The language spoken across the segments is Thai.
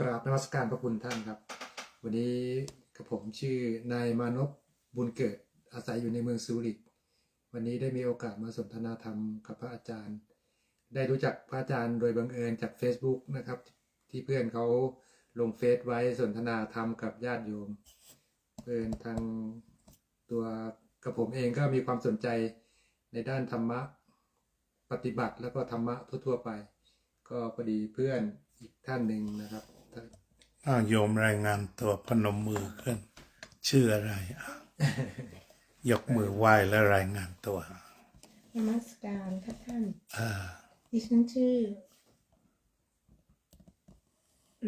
กราบนมัสการพระคุณท่านครับวันนี้กับผมชื่อนายมานพบุญเกิดอาศัยอยู่ในเมืองซูริกวันนี้ได้มีโอกาสมาสนทนาธรรมกับพระอาจารย์ได้รู้จักพระอาจารย์โดยบังเอิญจาก Facebook นะครับที่เพื่อนเขาลงเฟซไว้สนทนาธรรมกับญาติโยมเพื่อนทางตัวกับผมเองก็มีความสนใจในด้านธรรมะปฏิบัติแล้วก็ธรรมะทั่วๆไปก็พอดีเพื่อนอีกท่านหนึ่งนะครับโยมรายงานตัวพนมมือขึ้นชื่ออะไรยกมือไหว้แล้วรายงานตัวนมัสการค่ะท่านดิฉันชื่อ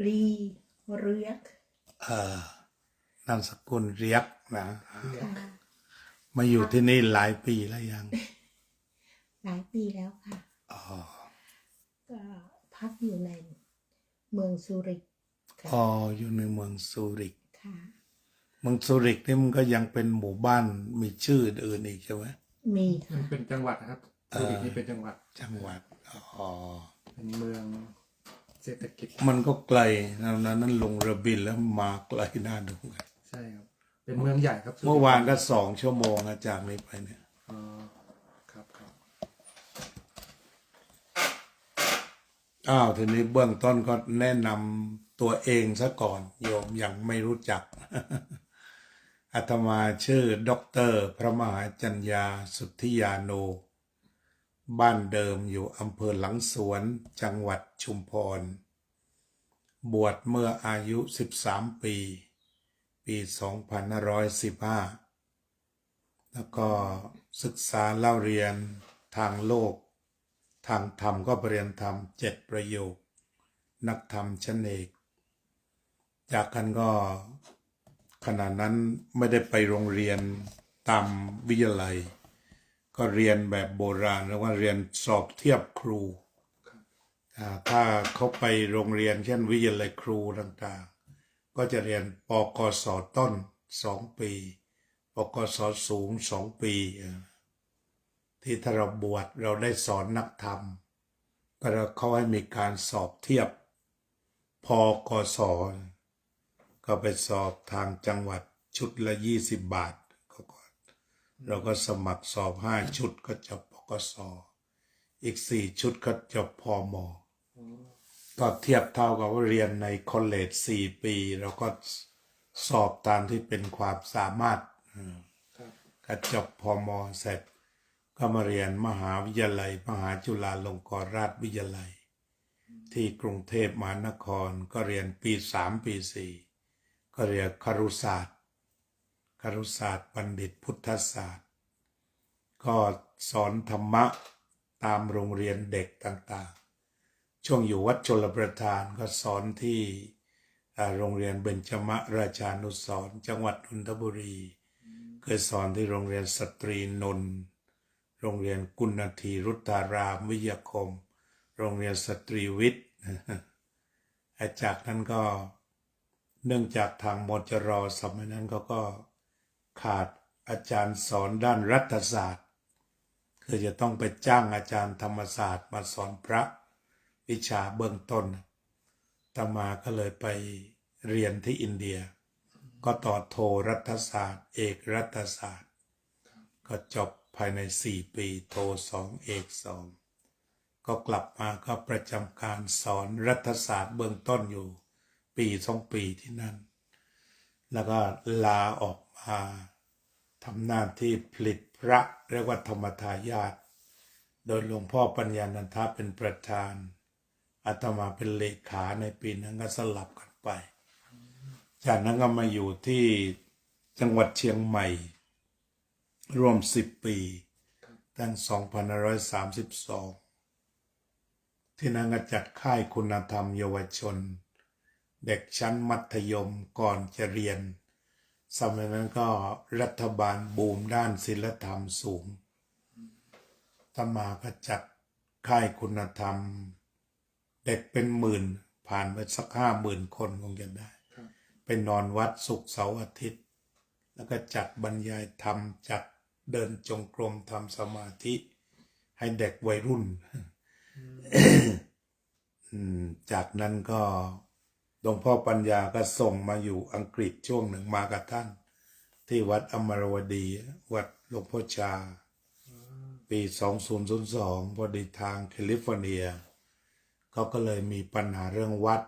รีเรียกนามสกุลเรียกนะมาอยู่ที่นี่หลายปีแล้วยังหลายปีแล้วค่ะก็พักอยู่ในเมืองซูริกอยู่ในเมืองซูริกค่ะเมืองซูริกนี่มันก็ยังเป็นหมู่บ้านมีชื่ออื่นอีกใช่ไหมมีมันเป็นจังหวัดนะครับซูริกนี่เป็นจังหวัดเป็นเมืองเศรษฐกิจมันก็ไกลนั้นลงเรือบินแล้วมาไกลน่าดูกันใช่ครับเป็นเมืองใหญ่ครับเมื่อวานก็2 ชั่วโมงจากนี้ไปเนี่ยครับทีนี้เบื้องต้นก็แนะนำตัวเองซะก่อนโยมยังไม่รู้จักอาตมาชื่อด็อกเตอร์พระมหาจัญญาสุทธิยาโนบ้านเดิมอยู่อำเภอหลังสวนจังหวัดชุมพรบวชเมื่ออายุ13 ปี2515แล้วก็ศึกษาเล่าเรียนทางโลกทางธรรมก็ปริญญาธรรม7 ประโยคนักธรรมชั้นเอกจากกันก็ขณะนั้นไม่ได้ไปโรงเรียนตามวิทยาลัยก็เรียนแบบโบราณแล้วว่าเรียนสอบเทียบครูถ้าเขาไปโรงเรียนเช่นวิทยาลัยครูต่างๆก็จะเรียนปกส.ต้น2 ปีปกส.สูง2 ปีที่ถ้าเราบวชเราได้สอนนักธรรมก็เขาให้มีการสอบเทียบพกส.ก็ไปสอบทางจังหวัดชุดละ20 บาทเราก็สมัครสอบ5 ชุดก็จบปกส.อีก4 ชุดก็จบพม.ก็เทียบเท่ากับว่าเรียนในคอลเลจ4 ปีเราก็สอบตามที่เป็นความสามารถก็จบพม.เสร็จก็มาเรียนมหาวิทยาลัยมหาจุฬาลงกรณราชวิทยาลัยที่กรุงเทพมหานครก็เรียนปี 3 ปี 4ก็เรียนครุศาสตร์บัณฑิตพุทธศาสตร์ก็สอนธรรมะตามโรงเรียนเด็กต่างๆช่วงอยู่วัดชลประทานก็สอนที่โรงเรียนเบญจมราชานุสรณ์จังหวัดนนทบุรีเคยสอนที่โรงเรียนสตรีนนท์โรงเรียนกุณฑีรุตารามวิทยาคมโรงเรียนสตรีวิทย์จากนั้นก็เนื่องจากทางมจร.สมัยนั้นก็ขาดอาจารย์สอนด้านรัฐศาสตร์คือจะต้องไปจ้างอาจารย์ธรรมศาสตร์มาสอนพระวิชาเบื้องต้นอาตมาก็เลยไปเรียนที่อินเดียก็ต่อโทรัฐศาสตร์เอกรัฐศาสตร์ก็จบภายใน4 ปีโท2เอก2ก็กลับมาก็ประจำการสอนรัฐศาสตร์เบื้องต้นอยู่ปี 2 ปีที่นั่นแล้วก็ลาออกมาทำหน้าที่ผลิตพระเรียกว่าธรรมทายาทโดยหลวงพ่อปัญญานันทะเป็นประธานอาตมาเป็นเลขาในปีนั้นก็สลับกันไปจากนั้นก็มาอยู่ที่จังหวัดเชียงใหม่รวม10 ปีตั้ง2532ที่นั่นก็จัดค่ายคุณธรรมเยาวชนเด็กชั้นมัธยมก่อนจะเรียนสมัยนั้นก็รัฐบาลบูมด้านศีลธรรมสูงอาตมาก็จัดค่ายคุณธรรมเด็กเป็นหมื่นผ่านไปสัก50,000 คนคงจะได้ไปนอนวัดศุกร์เสาร์อาทิตย์แล้วก็จัดบรรยายธรรมจัดเดินจงกรมทำสมาธิให้เด็กวัยรุ่น จากนั้นก็ หลวงพ่อปัญญาก็ส่งมาอยู่อังกฤษช่วงหนึ่งมากับท่าน ที่วัดอมรวดี วัดหลวงพ่อชา ปี 2002 พอดีทางแคลิฟอร์เนีย เขาก็เลยมีปัญหาเรื่องวัด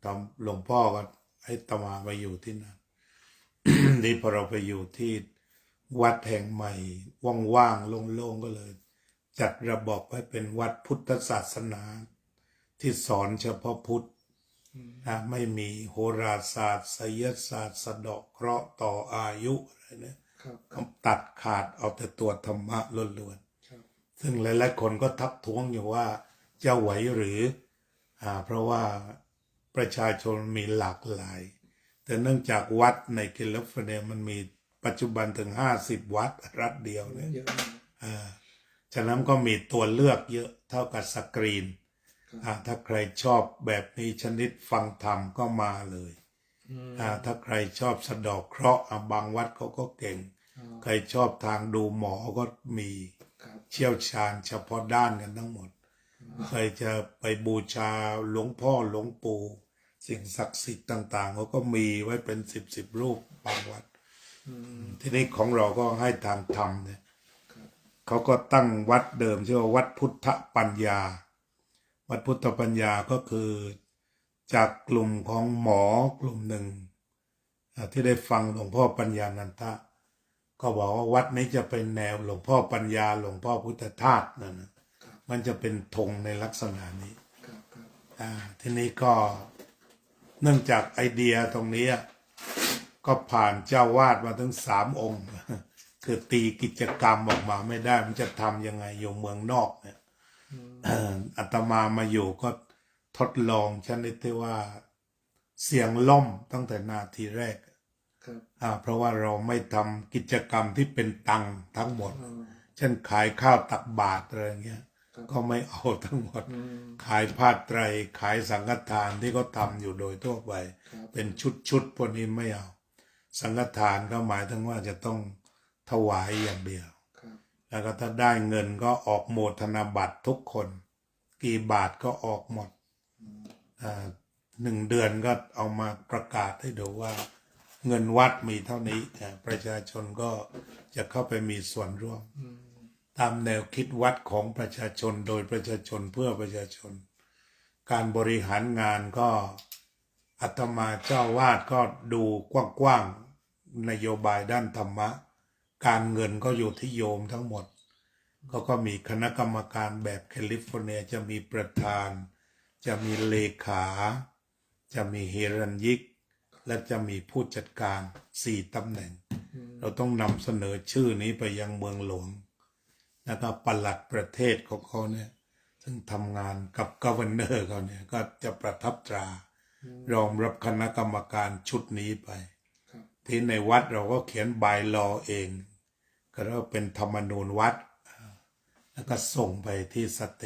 ตอนหลวงพ่อก็ให้อาตมาไปอยู่ที่นั่น นี่พอเราไปอยู่ที่วัดแห่งใหม่ว่างๆโล่งๆก็เลย จัดระบบให้เป็นวัดพุทธศาสนา ที่สอนเฉพาะพุทธไม่มีโหราศาสตร์ไสยศาสตร์สะเดาะเคราะห์ต่ออายุอะไรเนี่ย ครับ ตัดขาดเอาแต่ตัวธรรมะล้วนๆซึ่งหลายๆคนก็ทักท้วงอยู่ว่าจะไหวหรือเพราะว่าประชาชนมีหลากหลาย แต่เนื่องจากวัดในแคลิฟอร์เนียมันมีปัจจุบันถึง50 วัดรัฐเดียวเนี่ย เยอะมาก ฉะนั้นก็มีตัวเลือกเยอะเท่ากับสกรีนถ้าใครชอบแบบนี้ชนิดฟังธรรมก็มาเลยถ้าใครชอบสะเดอกเคราะห์บางวัดเขาก็เก่ง ใครชอบทางดูหมอก็มีเชี่ยวชาญเฉพาะด้านกันทั้งหมด ใครจะไปบูชาหลวงพ่อหลวงปู่สิ่งศักดิ์สิทธิ์ต่างๆเขาก็มีไว้เป็น10รูปบางวัดทีนี้ของเราก็ให้ทางธรรมเนี่ยเขาก็ตั้งวัดเดิมชื่อว่าวัดพุทธปัญญา วัดพุทธปัญญาก็คือจากกลุ่มของหมอกลุ่มหนึ่งที่ได้ฟังหลวงพ่อปัญญานันทะก็บอกว่าวัดนี้จะเป็นแนวหลวงพ่อปัญญาหลวงพ่อพุทธทาสนั่นนะมันจะเป็นธงในลักษณะนี้ทีนี้ก็เนื่องจากไอเดียตรงนี้ก็ผ่านเจ้าวาดมาถึง3 องค์ คือตีกิจกรรมออกมาไม่ได้มันจะทำยังไงอยู่เมืองนอกเนี่ยอาตมามาอยู่ก็ทดลองชนิดที่ว่าเสียงล่มตั้งแต่นาทีแรกเพราะว่าเราไม่ทำกิจกรรมที่เป็นตังทั้งหมดเช่นขายข้าวตักบาตรอะไรเงี้ยก็ไม่เอาทั้งหมดขายผ้าไตรขายสังฆทานที่เขาทำอยู่โดยทั่วไปเป็นชุดพวกนี้ไม่เอาสังฆทานก็หมายถึงว่าจะต้องถวายอย่างเดียวแล้วก็ถ้าได้เงินก็ออกโมทนาบัตรทุกคนกี่บาทก็ออกหมด1 เดือนก็เอามาประกาศให้ดูว่าเงินวัดมีเท่านี้ประชาชนก็จะเข้าไปมีส่วนร่วมตามแนวคิดวัดของประชาชนโดยประชาชนเพื่อประชาชนการบริหารงานก็อาตมาเจ้าวาดก็ดูกว้างๆนโยบายด้านธรรมะการเงินก็อยู่ที่โยมทั้งหมดก็มีคณะกรรมการแบบแคลิฟอร์เนียจะมีประธานจะมีเลขาจะมีเฮรัญยิกและจะมีผู้จัดการ4 ตำแหน่งเราต้องนำเสนอชื่อนี้ไปยังเมืองหลวงแล้วก็ปลัดประเทศของเขาเนี่ยซึ่งทำงานกับกัฟเวอร์เนอร์เขาเนี่ยก็จะประทับตรารองรับคณะกรรมการชุดนี้ไปที่ในวัดเราก็เขียนบายลอเองก็เรียกว่าเป็นธรรมนูญวัดแล้วก็ส่งไปที่สเ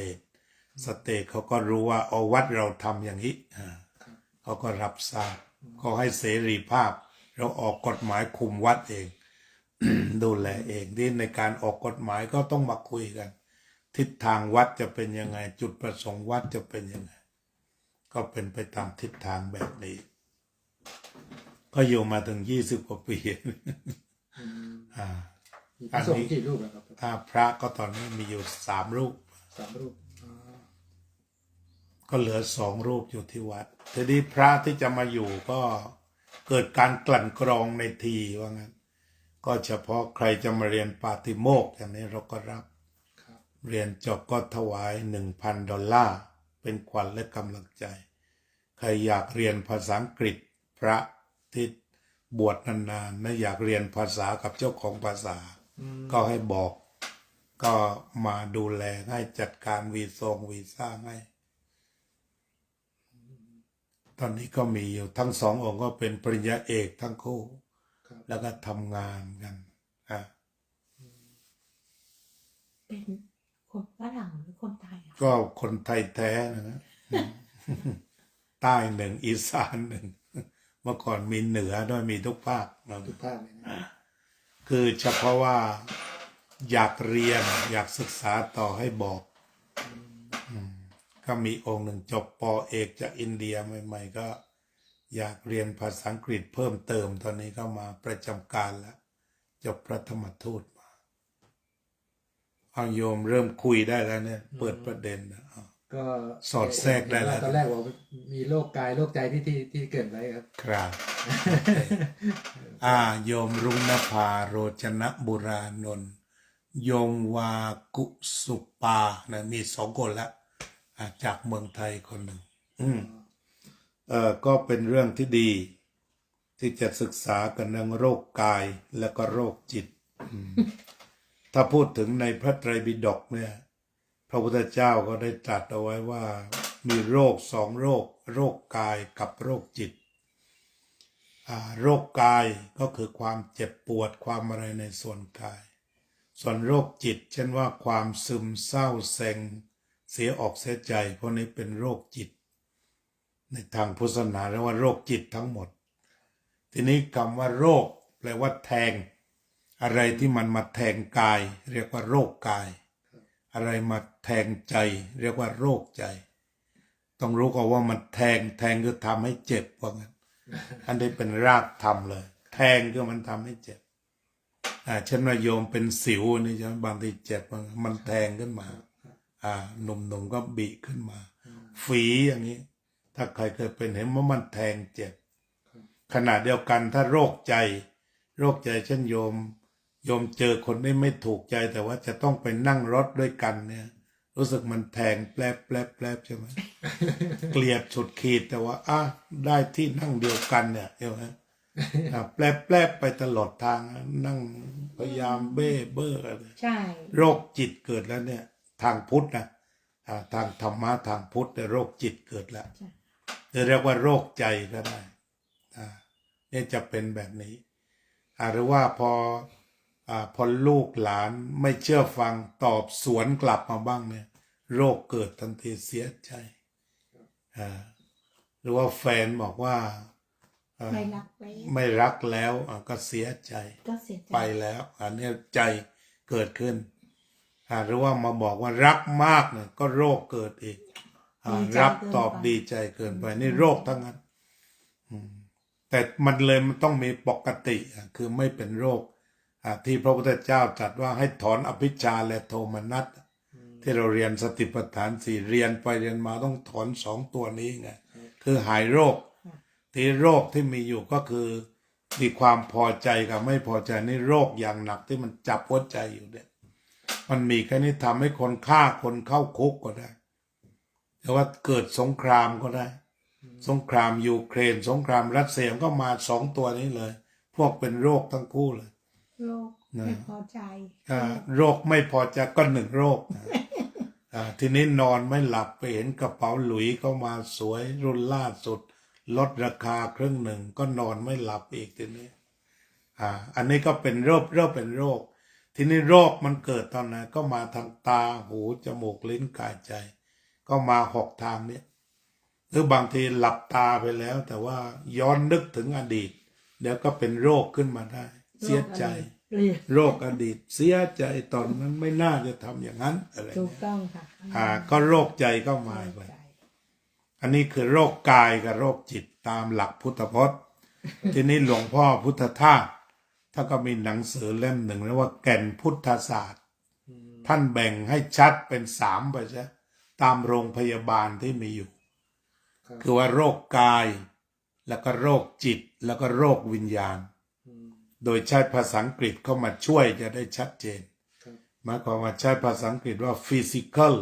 ตทเขาก็รู้ว่าเอาวัดเราทำอย่างนี้เขาก็รับทราบเขาให้เสรีภาพเราออกกฎหมายคุมวัดเอง ดูแลเองที่ในการออกกฎหมายก็ต้องมาคุยกันทิศทางวัดจะเป็นยังไงจุดประสงค์วัดจะเป็นยังไงก็เป็นไปตามทิศทางแบบนี้ก็อยู่มาถึง20 กว่าปีอันนี้กี่รูปแล้วครับพระก็ตอนนี้มีอยู่3 รูปก็เหลือ2 รูปอยู่ที่วัดทีนี้พระที่จะมาอยู่ก็เกิดการกลั่นกรองในทีว่างั้นก็เฉพาะใครจะมาเรียนปาติโมกข์อย่างนี้เราก็รับเรียนจบก็ถวาย $1,000 เป็นขวัญและกำลังใจใครอยากเรียนภาษาอังกฤษพระที่บวชนานๆนะอยากเรียนภาษากับเจ้าของภาษาก็ให้บอกก็มาดูแลให้จัดการวีซ่าให้ตอนนี้ก็มีอยู่ทั้ง2 องค์ก็เป็นปริญญาเอกทั้งคู่แล้วก็ทำงานกันเป็นคนฝรั่งหรือคนไทยก็คนไทยแท้นะใต้1อีสาน1เมื่อก่อนมีเหนือด้วยมีทุกภาคเลยนะคือเฉพาะว่าอยากเรียนอยากศึกษาต่อให้บอกก็มีองค์หนึ่งจบป.เอกจากอินเดียใหม่ๆก็ อยากเรียนภาษาอังกฤษเพิ่มเติมตอนนี้ก็มาประจำการแล้วจบพระธรรมทูตมาเอาโยมเริ่มคุยได้แล้วเนี่ยเปิดประเด็นนะเอา ก็ สอดแทรกได้แล้ว ตอนแรกบอกมีโรคกายโรคใจที่เกิดไว้ครับ ครับ โยมรุ่งนภาโรจนบุรานนท์โยมวากุสุปานะมี2 คนละจากเมืองไทยคนหนึ่งก็เป็นเรื่องที่ดีที่จะศึกษากันเรื่องโรคกายและก็โรคจิต ถ้าพูดถึงในพระไตรปิฎกเนี่ยพระพุทธเจ้าก็ได้ตรัสเอาไว้ว่ามีโรค2 โรคโรคกายกับโรคจิตโรคกายก็คือความเจ็บปวดความอะไรในส่วนกายส่วนโรคจิตเช่นว่าความซึมเศร้าเซ็งเสียอกเสียใจพวกนี้เป็นโรคจิตในทางพุทธศาสนาเรียกว่าโรคจิตทั้งหมดทีนี้คำว่าโรคแปลว่าแทงอะไรที่มันมาแทงกายเรียกว่าโรคกายอะไรมาแทงใจเรียกว่าโรคใจต้องรู้ก่อนว่ามันแทงคือทำให้เจ็บว่างั้นอันนี้เป็นรากธรรมเลยแทงคือมันทำให้เจ็บเช่นว่าโยมเป็นสิวนี่ใช่ไหมบางทีเจ็บมันแทงขึ้นมาหนุ่มๆก็บีขึ้นมาฝีอย่างนี้ถ้าใครเคยเป็นเห็นว่ามันแทงเจ็บขณะเดียวกันถ้าโรคใจเช่นโยมเจอคนที่ไม่ถูกใจแต่ว่าจะต้องไปนั่งรถด้วยกันเนี่ยรู้สึกมันแทงแปลบใช่ไหม เกลียดสุดขีดแต่ว่าได้ที่นั่งเดียวกันเนี่ยใช่ไหมแปลบไปตลอดทางนั่งพยายามเบ้ออะไรใช่ โรคจิตเกิดแล้วเนี่ยทางพุทธนะทางธรรมะทางพุทธแต่โรคจิตเกิดแล้วจะเรียกว่าโรคใจก็ได้นี่จะเป็นแบบนี้หรือว่าพอลูกหลานไม่เชื่อฟังตอบสวนกลับมาบ้างเนี่ยโรคเกิดทันทีเสียใจหรือว่าแฟนบอกว่าไม่รักแล้วก็เสียใจไปแล้วอันนี้ใจเกิดขึ้นหรือว่ามาบอกว่ารักมากเนี่ยก็โรคเกิดอีกรับตอบดีใจเกินไปนี่โรคทั้งนั้นแต่มันต้องมีปกติคือไม่เป็นโรคที่พระพุทธเจ้าตรัสว่าให้ถอนอภิชฌาและโทมนัสที่เราเรียนสติปัฏฐาน4เรียนไปเรียนมาต้องถอน2 ตัวนี้ไงคือหายโรคที่โรคที่มีอยู่ก็คือมีความพอใจกับไม่พอใจนี่โรคอย่างหนักที่มันจับหัวใจอยู่เนี่ยมันมีแค่นี้ทำให้คนฆ่าคนเข้าคุกก็ได้แต่ว่าเกิดสงครามก็ได้สงครามยูเครนสงครามรัสเซียก็มา2 ตัวนี้เลยพวกเป็นโรคทั้งคู่เลยโรคไม่พอใจโรคไม่พอใจก็1 โรคทีนี้นอนไม่หลับไปเห็นกระเป๋าหลุยเข้ามาสวยรุ่นล่าสุดลดราคา1/2ก็นอนไม่หลับอีกทีนี้อันนี้ก็เป็นโรคเป็นโรคทีนี้โรคมันเกิดตอนไหนก็มาทางตาหูจมูกลิ้นกายใจก็มา6 ทางนี้หรือบางทีหลับตาไปแล้วแต่ว่าย้อนนึกถึงอดีตเดี๋ยวก็เป็นโรคขึ้นมาได้เสียใจโรคอดีตเสียใจตอนนั้นไม่น่าจะทำอย่างนั้นอะไรถูกต้องค่ะก็โรคใจก็มาไปอันนี้คือโรคกายกับโรคจิตตามหลักพุทธพจน์ ทีนี้หลวงพ่อพุทธทาสถ้าก็มีหนังสือเล่มหนึ่งเรียกว่าแก่นพุทธศาสตร์ท่านแบ่งให้ชัดเป็น3ไปใช่ตามโรงพยาบาลที่มีอยู่คือว่าโรคกายแล้วก็โรคจิตแล้วก็โรควิญญาณโดยใช้ภาษาอังกฤษเข้ามาช่วยจะได้ชัดเจนหมายความว่าใช้ภาษาอังกฤษว่า physical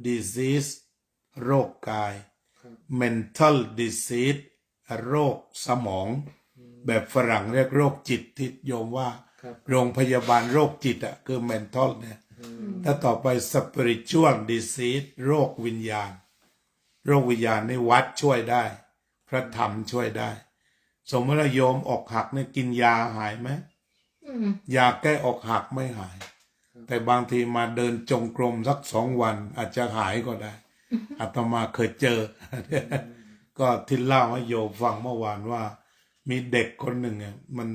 disease โรคกาย mental disease โรคสมองแบบฝรั่งเรียกโรคจิตที่โยมว่าโรงพยาบาลโรคจิตคือ mental เนี่ยถ้าต่อไป spiritual disease โรควิญญาณนี่วัดช่วยได้พระธรรมช่วยได้สมมติว่าโยมอกหักเนี่ยกินยาหายไหมยาแก้อกหักไม่หายแต่บางทีมาเดินจงกรมสัก2 วันอาจจะหายก็ได้อาตมาเคยเจอ ก็ที่เล่าให้โยมฟังเมื่อวานว่ามีเด็กคนหนึ่งมัน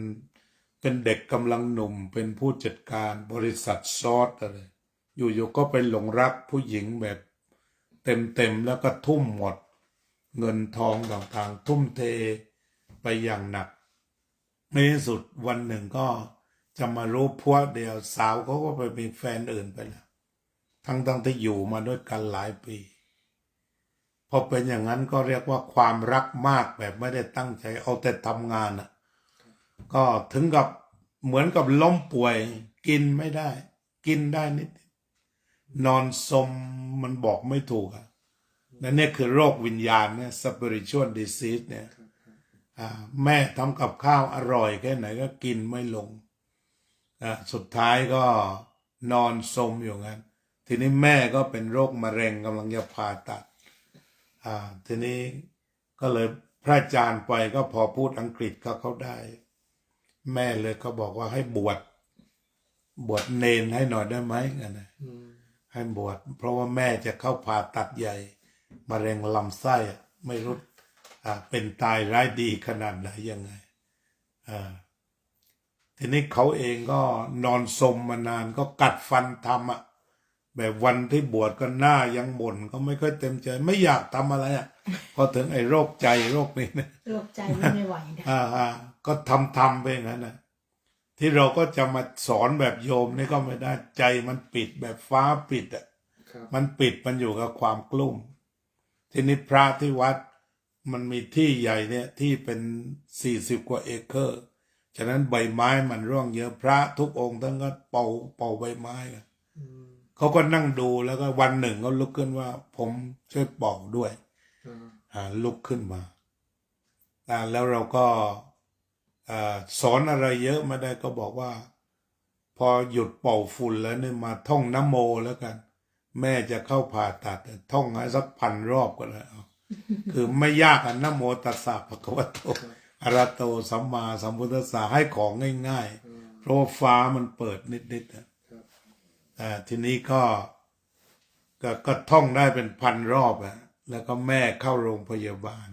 เป็นเด็กกำลังหนุ่มเป็นผู้จัดการบริษัทซอสอะไรอยู่ๆก็ไปหลงรักผู้หญิงแบบเต็มแล้วก็ทุ่มหมดเงินทองต่างๆทุ่มเท ไปอย่างหนักในที่สุดวันหนึ่งก็จะมารู้พวกเดียวสาวเขาก็ไปมีแฟนอื่นไปแล้วทั้งที่อยู่มาด้วยกันหลายปีพอเป็นอย่างนั้นก็เรียกว่าความรักมากแบบไม่ได้ตั้งใจเอาแต่ทำงานอ่ะก็ถึงกับเหมือนกับล้มป่วยกินไม่ได้กินได้นิดนอนสมมันบอกไม่ถูกอ่ะนั่นเนี่ยคือโรควิญญาณเนี่ย spiritual disease เนี่ยแม่ทำกับข้าวอร่อยแค่ไหนก็กินไม่ลงสุดท้ายก็นอนสมอยู่งั้นทีนี้แม่ก็เป็นโรคมะเร็งกำลังจะผ่าตัดทีนี้ก็เลยพระอาจารย์ไปก็พอพูดอังกฤษก็เขาได้ แม่เลยเขาบอกว่าให้บวชเนนให้หน่อยได้ไหมกันนะให้บวชเพราะว่าแม่จะเข้าผ่าตัดใหญ่มะเร็งลำไส้ไม่รู้เป็นตายร้ายดีขนาดไหนยังไงทีนี้เขาเองก็นอนสมมานานก็กัดฟันทำแบบวันที่บวชก็หน้ายังบ่นก็ไม่ค่อยเต็มใจไม่อยากทำอะไรพอถึงไอ้โรคใจโรคนี้นะโรคใจไม่ไหวนะก็ทำไปอย่างนั้นนะที่เราก็จะมาสอนแบบโยมนี่ก็ไม่ได้ใจมันปิดแบบฟ้าปิดมันปิดมันอยู่กับความกลุ้มทีนี้พระที่วัดมันมีที่ใหญ่เนี่ยที่เป็น40 กว่าเอเคอร์ฉะนั้นใบไม้มันร่วงเยอะพระทุกองค์ทั้งก็เป่าใบไม้กันเขาก็นั่งดูแล้วก็วันหนึ่งเขาลุกขึ้นว่าผมช่วยเป่าด้วยลุกขึ้นมาแล้วเราก็สอนอะไรเยอะไม่ได้ก็บอกว่าพอหยุดเป่าฝุ่นแล้วเนี่ยมาท่องนะโมแล้วกันแม่จะเข้าผ่าตัดท่องให้สัก1,000 รอบก็แล้วคือไม่ยากนะโมตัสสะภะคะวะโตอะระหะโตสัมมาสัมพุทธัสสะให้ของง่ายๆเพราะฟ้ามันเปิดนิดๆทีนี้ก็ท่องได้เป็น1,000 รอบแล้วก็แม่เข้าโรงพยาบาล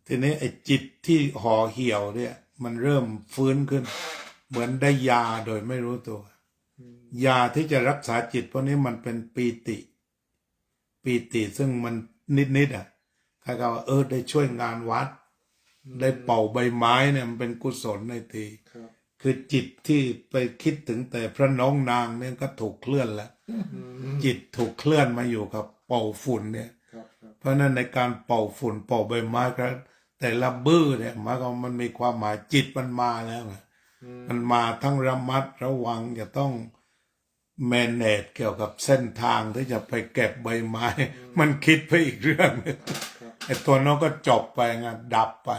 ทีนี้ไอ้จิตที่ห่อเหี่ยวเนี่ยมันเริ่มฟื้นขึ้นเหมือนได้ยาโดยไม่รู้ตัวยาที่จะรักษาจิตพวกนี้มันเป็นปีติซึ่งมันนิดใครก็ว่าได้ช่วยงานวัดได้เป่าใบไม้เนี่ยมันเป็นกุศลในทีคือจิตที่ไปคิดถึงแต่พระน้องนางเนี่ยก็ถูกเคลื่อนแล้วจิตถูกเคลื่อนมาอยู่กับเป่าฝุ่นเนี่ยเพราะนั้นในการเป่าฝุ่นเป่าใบไม้ครับแต่ละบื้อเนี่ยมันมีความหมายจิตมันมาแล้วมันมาทั้งระมัดระวังจะต้องแมเนจเกี่ยวกับเส้นทางที่จะไปเก็บใบไม้มันคิดไปอีกเรื่องนึงไอ้ตัวนั้นก็จบไปไงดับไป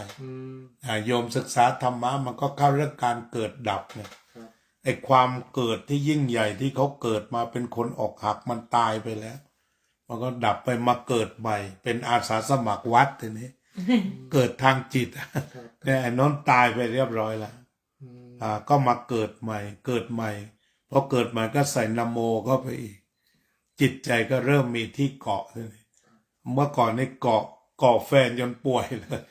โยมศึกษาธรรมะมันก็เข้าเรื่องการเกิดดับเนี่ยไอ้ความเกิดที่ยิ่งใหญ่ที่เขาเกิดมาเป็นคนอกหักมันตายไปแล้วมันก็ดับไปมาเกิดใหม่เป็นอาสาสมัครวัดทีนี้เกิดทางจิตเนี่ยไอ้น้นตายไปเรียบร้อยแล้วก็มาเกิดใหม่พอเกิดใหม่ก็ใส่นะโมเข้าไปอีกจิตใจก็เริ่มมีที่เกาะทีนี้เมื่อก่อนนี่เกาะแฟนจนป่วยเลย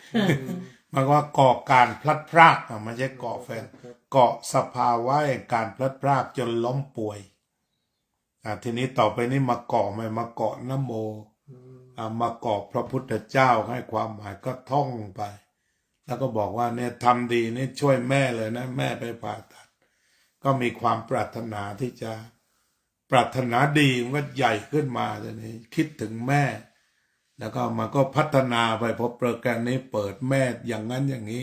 มันว่าเกาะการพลัดพรากไม่ใช่เกาะแฟนเกาะสภาวะแห่งการพลัดพรากจนล้มป่วยทีนี้ต่อไปนี้มาเกาะไม่มาเกาะนะโมมาเกาะพระพุทธเจ้าให้ความหมายก็ท่องไปแล้วก็บอกว่าเนี่ยทำดีนี่ช่วยแม่เลยนะแม่ไปผ่าตัดก็มีความปรารถนาที่จะปรารถนาดีมันก็ใหญ่ขึ้นมาทีนี้คิดถึงแม่แล้วก็มันก็พัฒนาไปพอโปรแกรมนี้เปิดแม่อย่างนั้นอย่างนี้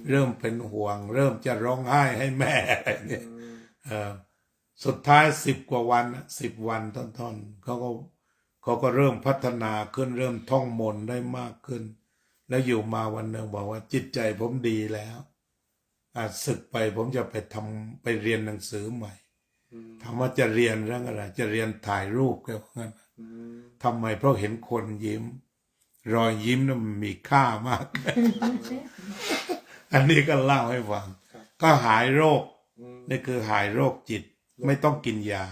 เริ่มเป็นห่วงเริ่มจะร้องไห้ให้แม่อะไรเนี่ยสุดท้าย10 กว่าวัน10 วันต้นๆเขาก็เริ่มพัฒนาขึ้นเริ่มท่องมนต์ได้มากขึ้นแล้วอยู่มาวันหนึ่งบอกว่าจิตใจผมดีแล้วศึกไปผมจะไปเรียนหนังสือใหม่ถามว่าจะเรียนเรื่องอะไรจะเรียนถ่ายรูปแค่นั้นทำไมเพราะเห็นคนยิ้มรอยยิ้มนั้นมันมีค่ามาก อันนี้ก็เล่าให้ฟังก็หายโรคนี่คือหายโรคจิตไม่ต้องกินยา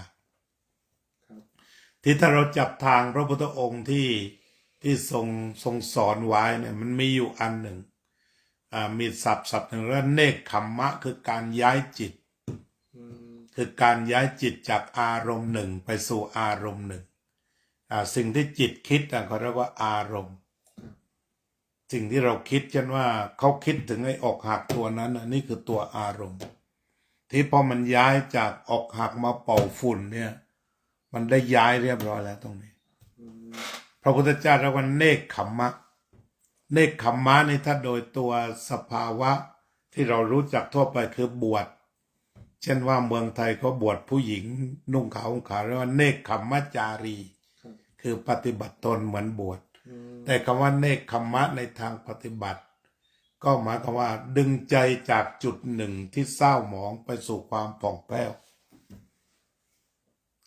ที่ถ้าเราจับทางพระพุทธองค์ที่ทรงสอนไว้เนี่ยมันมีอยู่อันหนึ่งมีศัพท์หนึ่งเรียกเนกขัมมะคือการย้ายจิตคือการย้ายจิตจากอารมณ์หนึ่งไปสู่อารมณ์หนึ่งสิ่งที่จิตคิดเขาเรียกว่าอารมณ์ท สิ่งที่เราคิดเช่นว่าเขาคิดถึงไอ้อกหักตัวนั้นน่ะนี่คือตัวอารมณ์ ที่พอมันย้ายจากอกหักมาเป่าฝุ่นเนี่ย มันได้ย้ายเรียบร้อยแล้วตรงนี้ พระพุทธเจ้าเรียกว่าเนกขัมมะ เนกขัมมะนี่ถ้าโดยตัวสภาวะที่เรารู้จักทั่วไปคือบวช เช่นว่าเมืองไทยเขาบวชผู้หญิงนุ่งขาวห่มขาวเรียกว่าเนกขัมมจารี คือปฏิบัติตนเหมือนบวช แต่คำว่าเนกขัมมะในทางปฏิบัติ ก็หมายความว่าดึงใจจากจุดหนึ่งที่เศร้าหมองไปสู่ความผ่องแผ้ว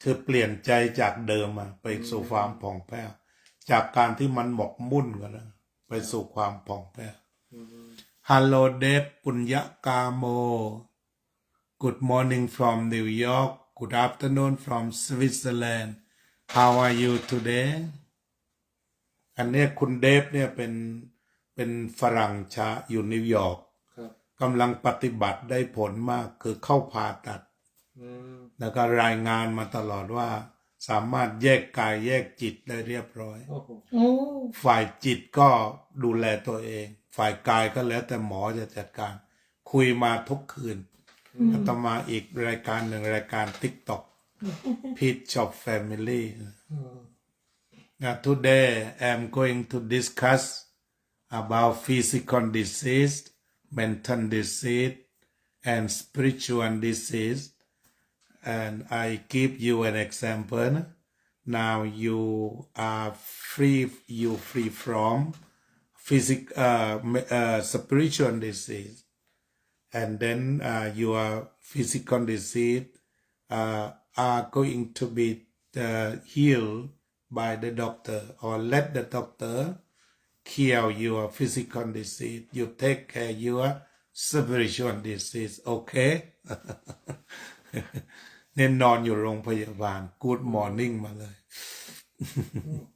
คือเปลี่ยนใจจากเดิมไปสู่ความผ่องแผ้ว จากการที่มันหมกมุ่นกันนะไปสู่ความผ่องแผ้ว ฮัลโหลเดฟปุญญกาโม Good morning from New York Good afternoon from Switzerland How are you today อันนี้คุณเดฟเนี่ยเป็นฝรั่งชาอยู่นิวยอร์กกำลังปฏิบัติได้ผลมากคือเข้าผ่าตัดแล้วก็รายงานมาตลอดว่าสามารถแยกกายแยกจิตได้เรียบร้อยฝ่ายจิตก็ดูแลตัวเองฝ่ายกายก็แล้วแต่หมอจะจัดการคุยมาทุกคืนอาตมาอีกรายการหนึ่งรายการ TikTok Pitch of Family Today I'm going to discuss about physical disease mental disease and spiritual disease and I give you an example now you are free from spiritual disease and then your physical disease are going to be healed by the doctor or let the doctor cure your physical disease you take care your spiritual disease okay เนี่ยนอนอยู่โรงพยาบาล Good morning มาเลย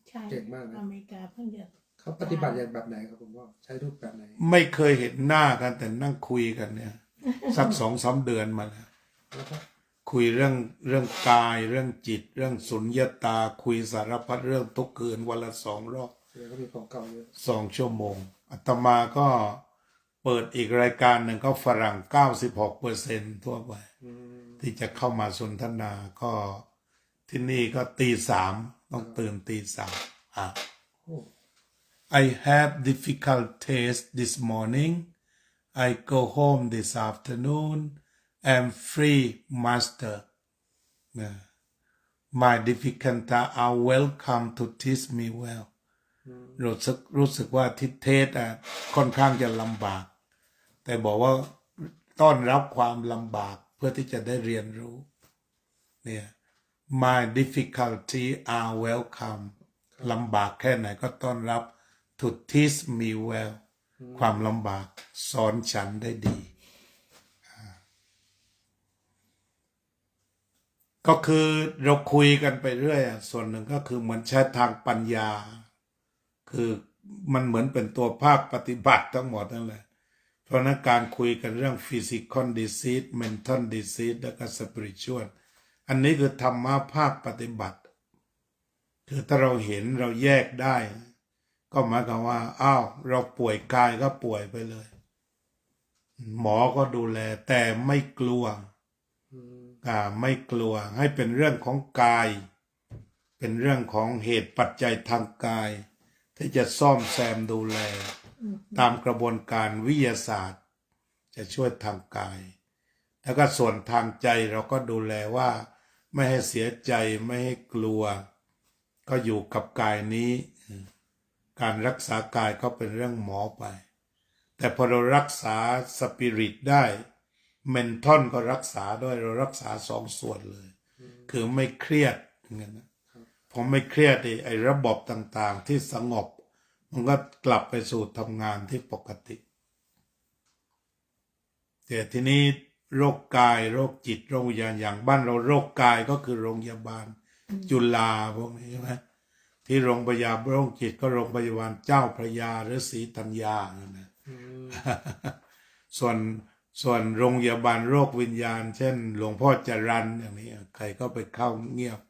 ใช่ เก่งมากนะ อเมริกาเพิ่งจะ เขาปฏิบัติอย่างแบบไหนครับผมว่าใช้รูปแบบไหน ไม่เคยเห็นหน้ากันแต่นั่งคุยกันเนี่ย สัก2-3 เดือนมาแล้ว แล้วก็ คุยเรื่องกายเรื่องจิตเรื่องสุญญตาคุยสารพัดเรื่องทุกคืนวันละ2 รอบ เดี๋ยวก็มีของเก่าเยอะ 2 ชั่วโมงอาตมาก็เปิดอีกรายการหนึ่งก็ฝรั่ง 96% ทั่วไปที่จะเข้ามาสนทนาก็ที่นี่ก็3:00ต้องตื่น3:00 I have difficulties this morning I go home this afternoon I'm free master my difficulty are welcome to teach me well รู้สึกว่าทิเทศค่อนข้างจะลำบากแต่บอกว่าต้อนรับความลำบากเพื่อที่จะได้เรียนรู้เนี่ย my difficulty are welcome ลำบากแค่ไหนก็ต้อนรับ to teach me well ความลำบากสอนฉันได้ดีก็คือเราคุยกันไปเรื่อยส่วนหนึ่งก็คือเหมือนใช้ทางปัญญาคือมันเหมือนเป็นตัวภาคปฏิบัติทั้งหมดนั่นแหละเพราะนั้นการคุยกันเรื่อง physical disease mental disease และก็ spiritual อันนี้คือธรรมะภาคปฏิบัติคือถ้าเราเห็นเราแยกได้ก็หมายความว่าอ้าวเราป่วยกายก็ป่วยไปเลยหมอก็ดูแลแต่ไม่กลัวไม่กลัวให้เป็นเรื่องของกายเป็นเรื่องของเหตุปัจจัยทางกายที่จะซ่อมแซมดูแลตามกระบวนการวิทยาศาสตร์จะช่วยทางกายแล้วก็ส่วนทางใจเราก็ดูแลว่าไม่ให้เสียใจไม่ให้กลัวก็อยู่กับกายนี้การรักษากายก็เป็นเรื่องหมอไปแต่พอเรารักษาสปิริตได้เมนทอนก็รักษาด้วยเรารักษา2 ส่วนเลยคือไม่เครียดอย่างนั้นนะพอไม่เครียดไอ้ระบบต่างๆที่สงบมันก็กลับไปสู่ทำงานที่ปกติแต่ทีนี้โรคกายโรคจิตโรควิญญาณอย่างบ้านเราโรคกายก็คือโรงพยาบาลจุฬาพวกนี้ใช่ไหมที่โรงพยาบาลโรคจิตก็โรงพยาบาลเจ้าพระยาหรือศรีธัญญานะส่วนโรงพยาบาลโรควิญญาณเช่นหลวงพ่อจรัญอย่างนี้ใครก็ไปเข้าเงียบ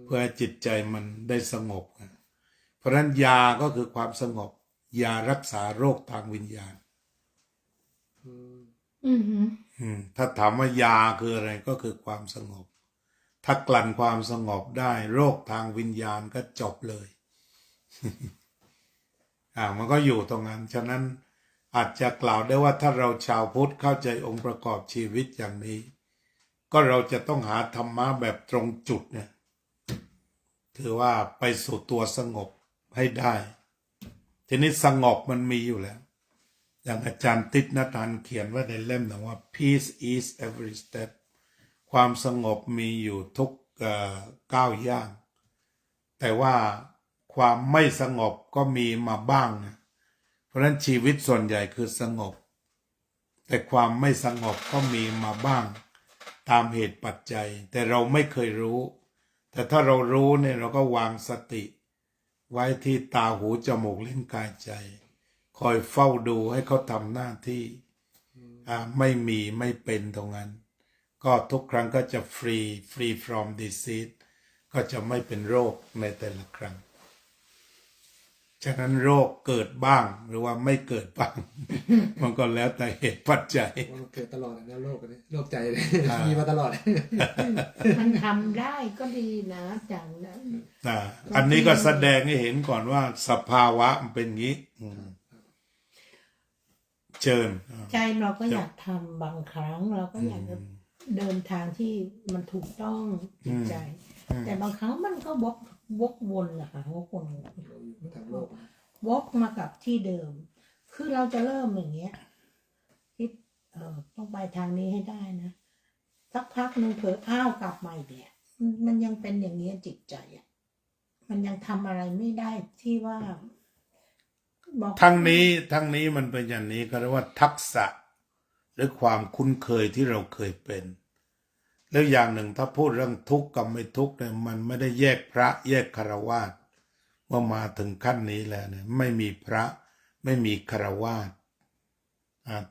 เพื่อจิตใจมันได้สงบเพราะฉะนั้นยาก็คือความสงบ ยารักษาโรคทางวิญญาณ อืม อือหือ ถ้าถามว่ายาคืออะไรก็คือความสงบ ถ้ากลั่นความสงบได้โรคทางวิญญาณก็จบเลย มันก็อยู่ตรงนั้น ฉะนั้นอาจจะกล่าวได้ว่าถ้าเราชาวพุทธเข้าใจองค์ประกอบชีวิตอย่างนี้ ก็เราจะต้องหาธรรมะแบบตรงจุดเนี่ยคือว่าไปสู่ตัวสงบให้ได้ ทีนี้สงบมันมีอยู่แล้ว อย่างอาจารย์ติษณทานเขียนไว้ในเล่มนะว่า peace is every step ความสงบมีอยู่ทุกก้าวย่าง แต่ว่าความไม่สงบก็มีมาบ้างนะเพราะฉะนั้นชีวิตส่วนใหญ่คือสงบ แต่ความไม่สงบก็มีมาบ้าง ตามเหตุปัจจัย แต่เราไม่เคยรู้ แต่ถ้าเรารู้เนี่ยเราก็วางสติ ไว้ที่ตาหูจมูกลิ้นกายใจ คอยเฝ้าดูให้เขาทำหน้าที่ไม่มีไม่เป็นตรงนั้น ก็ทุกครั้งก็จะฟรี from disease ก็จะไม่เป็นโรคในแต่ละครั้ง ฉะนั้นโรคเกิดบ้างหรือว่าไม่เกิดบ้าง มันก็แล้วแต่เหตุปัจจัย ว่ามันเกิดตลอดนะโรคนี้โรคใจเลย มีมาตลอด มันทำได้ก็ดีนะจากนั้น อันนี้ก็แสดงให้เห็นก่อนว่าสภาวะมันเป็นงี้เชิญ ใจเราก็อยากทำบางครั้งเราก็อยากจะเดินทางที่มันถูกต้องจิตใจ แต่บางครั้งมันก็วกวนนะคะวกวน ทางโลก วกมากับที่เดิม คือเราจะเริ่มอย่างเงี้ยคิดต้องไปทางนี้ให้ได้นะสักพักหนึ่งเผลออ้าวกลับมาอีกเนี่ยมันยังเป็นอย่างนี้จิตใจอ่ะมันยังทำอะไรไม่ได้ที่ว่าบอก ทั้งนี้มันเป็นอย่างนี้ก็เรียกว่าทักษะหรือความคุ้นเคยที่เราเคยเป็น แล้วอย่างหนึ่งถ้าพูดเรื่องทุกข์กับไม่ทุกข์เนี่ยมันไม่ได้แยกพระแยกฆราวาสว่ามาถึงขั้นนี้แล้วเนี่ยไม่มีพระไม่มีฆราวาส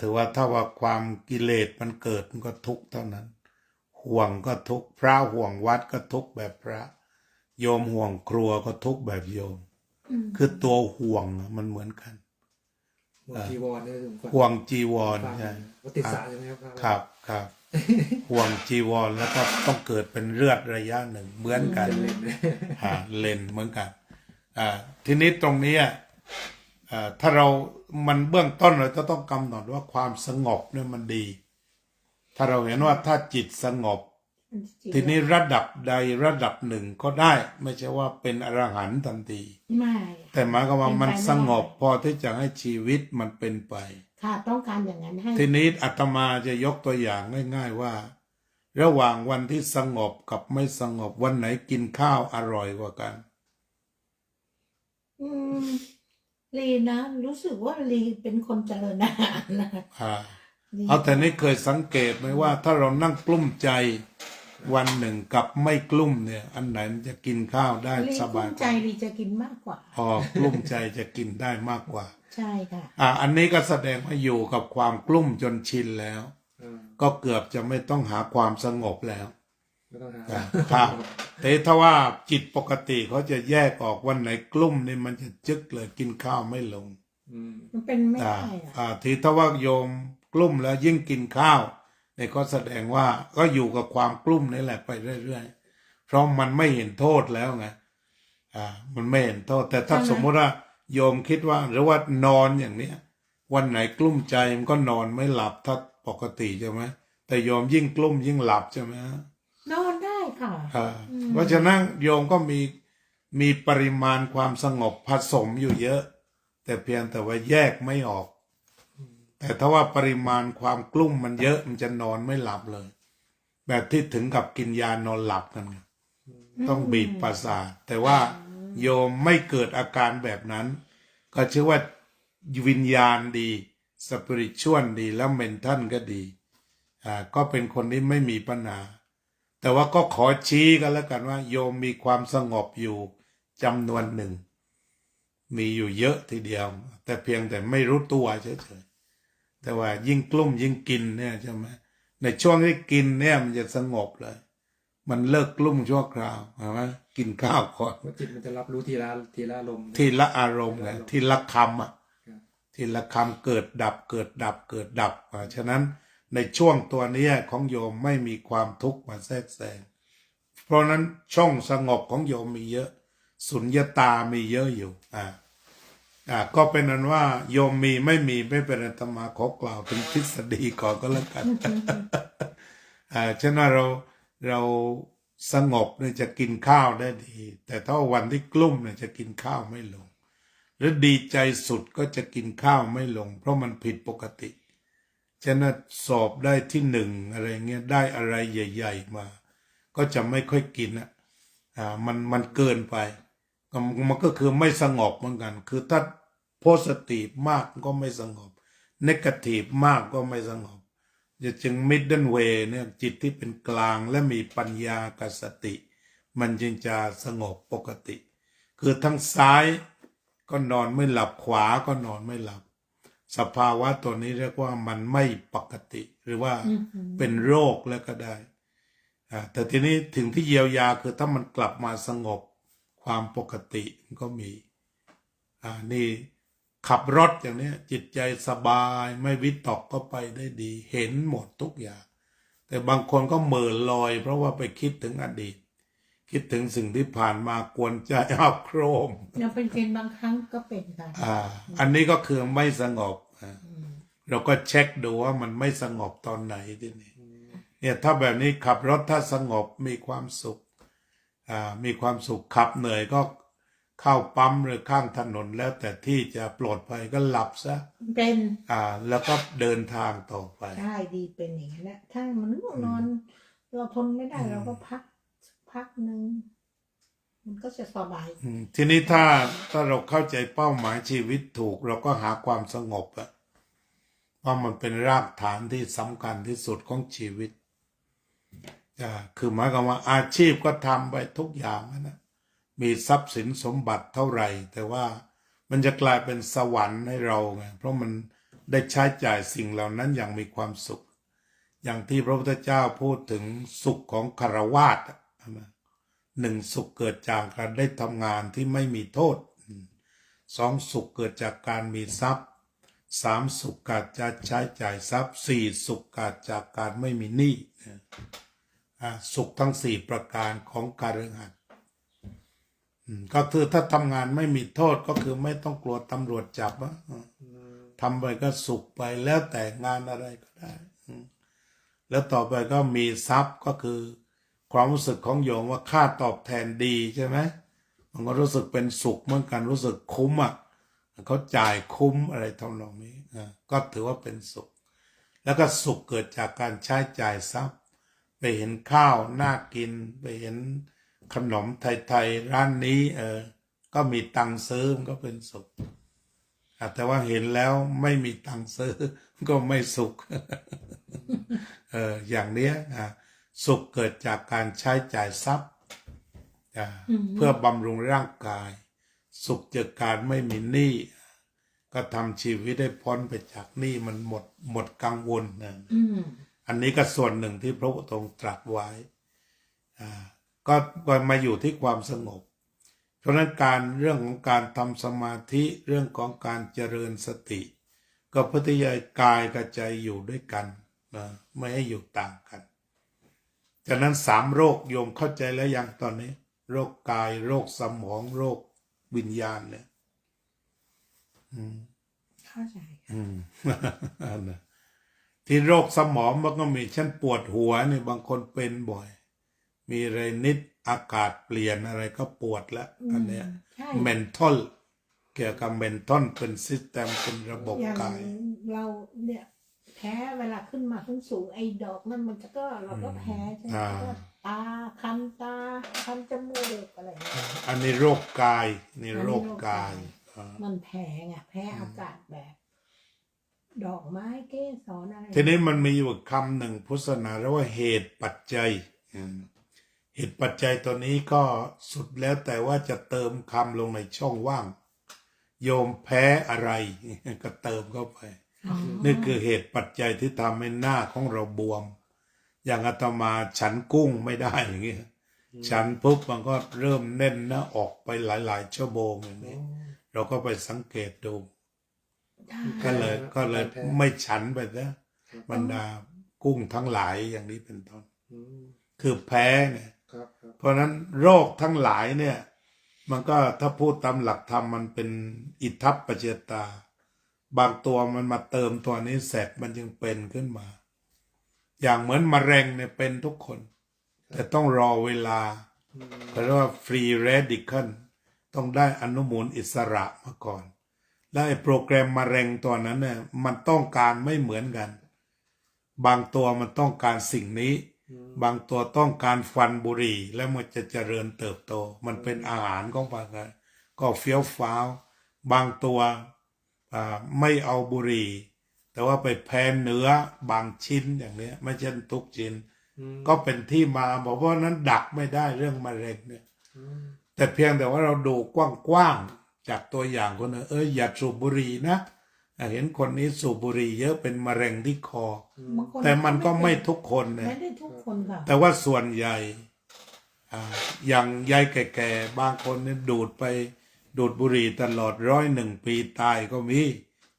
ถือว่าถ้าว่าความกิเลสมันเกิดมันก็ทุกข์เท่านั้นห่วงก็ทุกข์พระห่วงวัดก็ทุกข์แบบพระโยมห่วงครัวก็ทุกข์แบบโยมคือตัวห่วงมันเหมือนกัน ห่วงจีวรเนี่ย ห่วงจีวรใช่ วัติสาใช่ไหมครับ ครับ ห่วงจีวรแล้วก็ต้องเกิดเป็นเลือดระยะหนึ่งเหมือนกันเลนเหมือนกันทีนี้ตรงนี้ถ้ามันเบื้องต้นเราจะต้องกำหนดว่าความสงบเนี่ยมันดี ถ้าเราเห็นว่าถ้าจิตสงบ ทีนี้ระดับใดระดับหนึ่งก็ได้ไม่ใช่ว่าเป็นอรหันต์ทันทีไม่แต่หมายความว่ามันสงบพอที่จะให้ชีวิตมันเป็นไปค่ะต้องการอย่างนั้นให้ทีนี้อาตมาจะยกตัวอย่างง่ายๆว่า ระหว่างวันที่สงบกับไม่สงบวันไหนกินข้าวอร่อยกว่ากันลีนะรู้สึกว่าลีเป็นคนเจริญอาหารนะเอาแต่นี่เคยสังเกตไหมว่าถ้าเรานั่งกลุ้มใจวันหนึ่งกับไม่กลุ้มเนี่ยอันไหนมันจะกินข้าวได้สบายกลุ้มใจลีจะกินมากกว่ากลุ้มใจจะกินได้มากกว่าใช่ค่ะอันนี้ก็แสดงว่าอยู่กับความกลุ้มจนชินแล้วก็เกือบจะไม่ต้องหาความสงบแล้วไม่ต้องหาครับแต่ถ้าว่าจิตปกติเขาจะแยกออกวันไหนกลุ้มนี่มันจะจึกเลยกินข้าวไม่ลงมันเป็นไม่ได้ทีถ้าว่าโยมกลุ้มแล้วยิ่งกินข้าวเนี่ยก็แสดงว่าก็อยู่กับความกลุ้มนี่แหละไปเรื่อยๆเพราะมันไม่เห็นโทษแล้วไงมันไม่เห็นโทษแต่ถ้าสมมติว่าโยมคิดว่าหรือว่านอนอย่างเนี้ยวันไหนกลุ้มใจมันก็นอนไม่หลับถ้าปกติใช่ไหมแต่โยมยิ่งกลุ้มยิ่งหลับใช่ไหมนอนได้ค่ะเพราะฉะนั้นโยมก็มีปริมาณความสงบผสมอยู่เยอะแต่เพียงแต่ว่าแยกไม่ออกแต่ถ้าว่าปริมาณความกลุ้มมันเยอะมันจะนอนไม่หลับเลยแบบที่ถึงกับกินยานอนหลับกันต้องบีบประสาทแต่ว่าโยมไม่เกิดอาการแบบนั้นก็ชื่อว่าวิญญาณดีสปิริตชวลดีแล้วเมนทัลก็ดีก็เป็นคนที่ไม่มีปัญหาแต่ว่าก็ขอชี้กันแล้วกันว่าโยมมีความสงบอยู่จำนวนหนึ่งมีอยู่เยอะทีเดียวแต่เพียงแต่ไม่รู้ตัวเฉยๆแต่ว่ายิ่งกลุ้มยิ่งกินเนี่ยใช่ไหมในช่วงที่กินเนี่ยมันจะสงบเลยมันเลิกกลุ้มชั่วคราวใช่ไหมกินข้าวก่อนจิตมันจะรับรู้ทีละลมทีละอารมณ์ไงทีละคำ ทีละคำเกิดดับเกิดดับเกิดดับฉะนั้นในช่วงตัวเนี้ยของโยมไม่มีความทุกข์มาแทรกแซงเพราะนั้นช่องสงบของโยมมีเยอะสุญญตามีเยอะอยู่ก็เป็นนั้นว่าโยมมีไม่มีไม่เป็นอาตมาขอกล่าวถึงทฤษฎีก่อนก็แล้วกัน ฉะนั้นเราสงบเนี่ยจะกินข้าวได้ดีแต่ถ้าวันที่กลุ้มเนี่ยจะกินข้าวไม่ลงหรือดีใจสุดก็จะกินข้าวไม่ลงเพราะมันผิดปกติฉะนั้นสอบได้ที่หนึ่งอะไรเงี้ยได้อะไรใหญ่ๆมาก็จะไม่ค่อยกินมันเกินไปมันก็คือไม่สงบเหมือนกันคือถ้าโพสิทีฟมากก็ไม่สงบเนกาทีฟมากก็ไม่สงบจึงมิดเดิลเวย์เนี่ยจิตที่เป็นกลางและมีปัญญากับสติมันจึงจะสงบปกติคือทั้งซ้ายก็นอนไม่หลับขวาก็นอนไม่หลับสภาวะตัวนี้เรียกว่ามันไม่ปกติหรือว่าเป็นโรคแล้วก็ได้แต่ทีนี้ถึงที่เยียวยาคือถ้ามันกลับมาสงบความปกติมันก็มีนี่ขับรถอย่างนี้จิตใจสบายไม่วิตกก็ไปได้ดีเห็นหมดทุกอย่างแต่บางคนก็เหม่อลอยเพราะว่าไปคิดถึงอดีตคิดถึงสิ่งที่ผ่านมากวนใจอับโครมเราเป็นบางครั้งก็เป็นค่ะอันนี้ก็คือไม่สงบเราก็เช็คดูว่ามันไม่สงบตอนไหนทีนี้เนี่ยถ้าแบบนี้ขับรถถ้าสงบมีความสุขมีความสุขขับเหนื่อยก็เข้าปั๊มหรือข้างถนนแล้วแต่ที่จะปลอดภัยก็หลับซะเป็นแล้วก็เดินทางต่อไปใช่ดีเป็นอย่างนั้นแหละถ้ามันง่วงนอนเราทนไม่ได้เราก็พักหนึ่งมันก็จะสบายทีนี้ถ้าเราเข้าใจเป้าหมายชีวิตถูกเราก็หาความสงบว่ามันเป็นรากฐานที่สำคัญที่สุดของชีวิตคือหมายความว่าอาชีพก็ทำไปทุกอย่างนะมีทรัพย์สินสมบัติเท่าไหร่แต่ว่ามันจะกลายเป็นสวรรค์ให้เราไงเพราะมันได้ใช้จ่ายสิ่งเหล่านั้นอย่างมีความสุขอย่างที่พระพุทธเจ้าพูดถึงสุขของคฤหัสถ์หนึ่งสุขเกิดจากการได้ทำงานที่ไม่มีโทษสองสุขเกิดจากการมีทรัพย์สามสุขเกิดจากใช้จ่ายทรัพย์สี่สุขเกิดจากการไม่มีหนี้สุขทั้งสี่ประการของคฤหัสถ์ก็คือถ้าทำงานไม่มีโทษก็คือไม่ต้องกลัวตำรวจจับทำไปก็สุขไปแล้วแต่งานอะไรก็ได้แล้วต่อไปก็มีทรัพย์ก็คือความรู้สึกของโยมว่าค่าตอบแทนดีใช่ไหมมันก็รู้สึกเป็นสุขเหมือนกันรู้สึกคุ้มเขาจ่ายคุ้มอะไรทำนองนี้ก็ถือว่าเป็นสุขแล้วก็สุขเกิดจากการใช้จ่ายทรัพย์ไปเห็นข้าวน่ากินไปเห็นขนมไทยๆร้านนี้ก็มีตังค์ซื้อมันก็เป็นสุขแต่ว่าเห็นแล้วไม่มีตังค์ซื้อก็ไม่สุข อย่างเนี้ยสุขเกิดจากการใช้จ่ายทรัพย์เพื่อบำรุงร่างกายสุขจากการไม่มีหนี้ก็ทำชีวิตได้พ้นไปจากหนี้มันหมดกังวลอันนี้ก็ส่วนหนึ่งที่พระพุทธองค์ตรัสไว้ก็มาอยู่ที่ความสงบเพราะนั้นเรื่องของการทำสมาธิเรื่องของการเจริญสติก็พัฒนากายกับใจอยู่ด้วยกันไม่ให้อยู่ต่างกันฉะนั้นสามโรคโยมเข้าใจแล้วยังตอนนี้โรคกายโรคสมองโรควิญญาณเนี่ยเข้าใจที่โรคสมองมันก็มีเช่นปวดหัวนี่บางคนเป็นบ่อยมีอะไรนิดอากาศเปลี่ยนอะไรก็ปวดแล้วอันเนี้ยเมนทัลเกี่ยวกับเมนทัลเป็นซิสเต็มเป็นระบบกายเราเนี่ยแพ้เวลาขึ้นมาขึ้นสูงไอ้ดอกนั่นมันก็เราก็แพ้ใช่ไหมตาคันจมูกอะไรอันนี้โรคกายนี่โรคกายมันแพ้ไงแพ้อากาศแบบดอกไม้เกสรอะไรทีนี้มันมีอยู่คำหนึ่งพุทธศาสนาเรียกว่าเหตุปัจจัยเหตุปัจจัยตัวนี้ก็สุดแล้วแต่ว่าจะเติมคำลงในช่องว่างโยมแพ้อะไรก็เติมเข้าไปนี่คือเหตุปัจจัยที่ทำให้หน้าของเราบวมอย่างอาตมาฉันกุ้งไม่ได้อย่างเงี้ยฉันปุ๊บมันก็เริ่มแน่นหน้าออกไปหลายๆชั่วโมงอย่างนี้เราก็ไปสังเกตดู ใช่ ก็เลยไม่ฉันไปนะครับ บรรดากุ้งทั้งหลายอย่างนี้เป็นต้น อืม คือแพ้เนี่ย ครับครับ เพราะฉะนั้นโรคทั้งหลายเนี่ย มันก็ถ้าพูดตามหลักธรรมมันเป็นอิทธัปปัจจยตา บางตัวมันมาเติมตัวนี้เสร็จมันจึงเป็นขึ้นมา อย่างเหมือนมะเร็งเนี่ยเป็นทุกคน แต่ต้องรอเวลา อืม เขาเรียกว่าฟรีเรดิคัลต้องได้อนุมูลอิสระมาก่อน และไอ้โปรแกรมมะเร็งตัวนั้นเนี่ยมันต้องการไม่เหมือนกัน บางตัวมันต้องการสิ่งนี้ บางตัวต้องการฟันบุหรี่แล้วมันจะเจริญเติบโต มันเป็นอาหารของมันก็เฟี้ยวฟ้าว บางตัวไม่เอาบุหรี่ แต่ว่าไปแพ้เนื้อบางชิ้นอย่างนี้ไม่ใช่ทุกชิ้น ก็เป็นที่มาบอกว่านั้นดักไม่ได้เรื่องมะเร็งเนี่ย แต่เพียงแต่ว่าเราดูกว้างๆจากตัวอย่างคนนึงอย่าสูบบุหรี่นะเห็นคนนี้สูบบุหรี่เยอะเป็นมะเร็งที่คอ บางคน แต่มันก็ไม่ทุกคนนะ ไม่ได้ทุกคนค่ะ แต่ว่าส่วนใหญ่อย่างยายแก่ๆบางคนเนี่ยดูดบุหรี่ตลอด101 ปีตายก็มี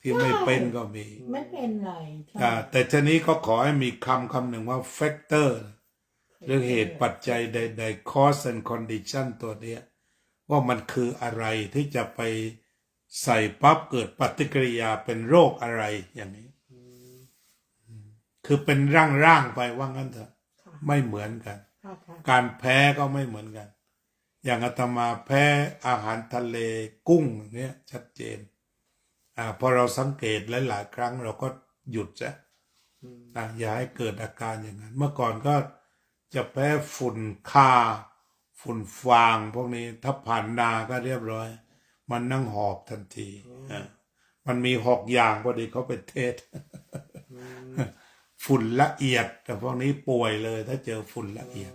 ที่ไม่เป็นก็มี ไม่เป็นไรใช่ แต่ทีนี้ก็ขอให้มีคำหนึ่งว่า factor หรือเหตุปัจจัยใดๆ cause and condition ตัวเนี้ยว่ามันคืออะไรที่จะไปใส่ปั๊บเกิดปฏิกิริยาเป็นโรคอะไรอย่างนี้ คือเป็นร่างๆไปว่างั้นเถอะ ค่ะ ไม่เหมือนกัน ค่ะค่ะ การแพ้ก็ไม่เหมือนกัน อย่างอาตมาแพ้อาหารทะเลกุ้งเนี้ยชัดเจนพอเราสังเกตหลายๆครั้งเราก็หยุดซะอย่าให้เกิดอาการอย่างนั้น เมื่อก่อนก็จะแพ้ฝุ่นคาฝุ่นฟางพวกนี้ถ้าผ่านนาก็เรียบร้อย มันนั่งหอบทันทีมันมี6 อย่างพอดีเขาไปเทศ ฝุ่นละเอียดแต่พวกนี้ป่วยเลยถ้าเจอฝุ่นละเอียด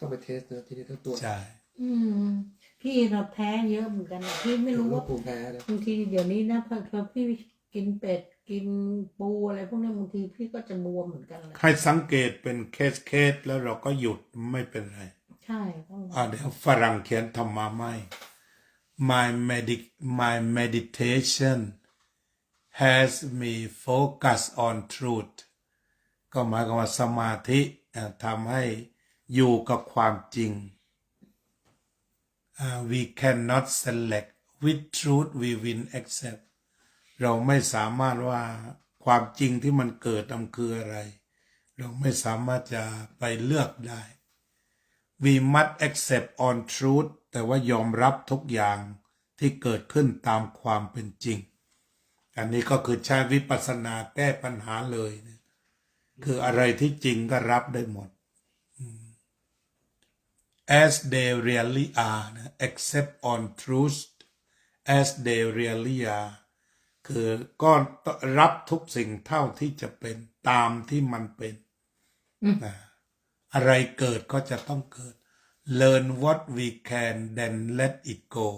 ต้องไปเทสนะที่นี่ต้องตรวจ ใช่ พี่เราแพ้เยอะเหมือนกันนะพี่ไม่รู้ โร ว่า คภูมิแพ้นะ บางทีเดี๋ยวนี้นะพอพี่กินเป็ดกินปูอะไรพวกนี้บางทีพี่ก็จะบวมเหมือนกันเลย ให้สังเกตเป็นเคสแล้วเราก็หยุดไม่เป็นไร ใช่ต้อง เดี๋ยวฝรั่งเขียนธรรมะไม่ my meditation has me focus on truth ก็หมายความว่าสมาธิทำให้อยู่กับความจริง we cannot select with truth we will accept เราไม่สามารถว่าความจริงที่มันเกิดมันคืออะไร เราไม่สามารถจะไปเลือกได้ we must accept on truth แต่ว่ายอมรับทุกอย่างที่เกิดขึ้นตามความเป็นจริง อันนี้ก็คือใช้วิปัสสนาแก้ปัญหาเลยนะคืออะไรที่จริงก็รับได้หมด as they really are นะ accept on truth as they really are คือก็รับทุกสิ่งเท่าที่จะเป็นตามที่มันเป็นนะอะไรเกิดก็จะต้องเกิด learn what we can then let it go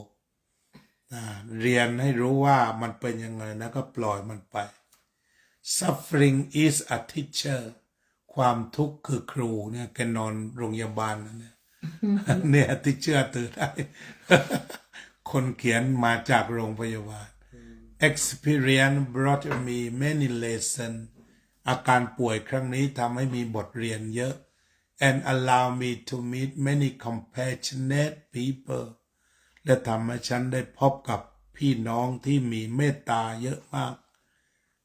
เรียนให้รู้ว่ามันเป็นยังไงนะก็ปล่อยมันไป suffering is a teacher ความทุกข์คือครูเนี่ยแกนอนโรงพยาบาลนะเนี่ยที่เชื่อถือได้ คนเขียนมาจากโรงพยาบาล experience brought me many lessons อาการป่วยครั้งนี้ทำให้มีบทเรียนเยอะ and allow me to meet many compassionate people และทำให้ฉันได้พบกับพี่น้องที่มีเมตตาเยอะมาก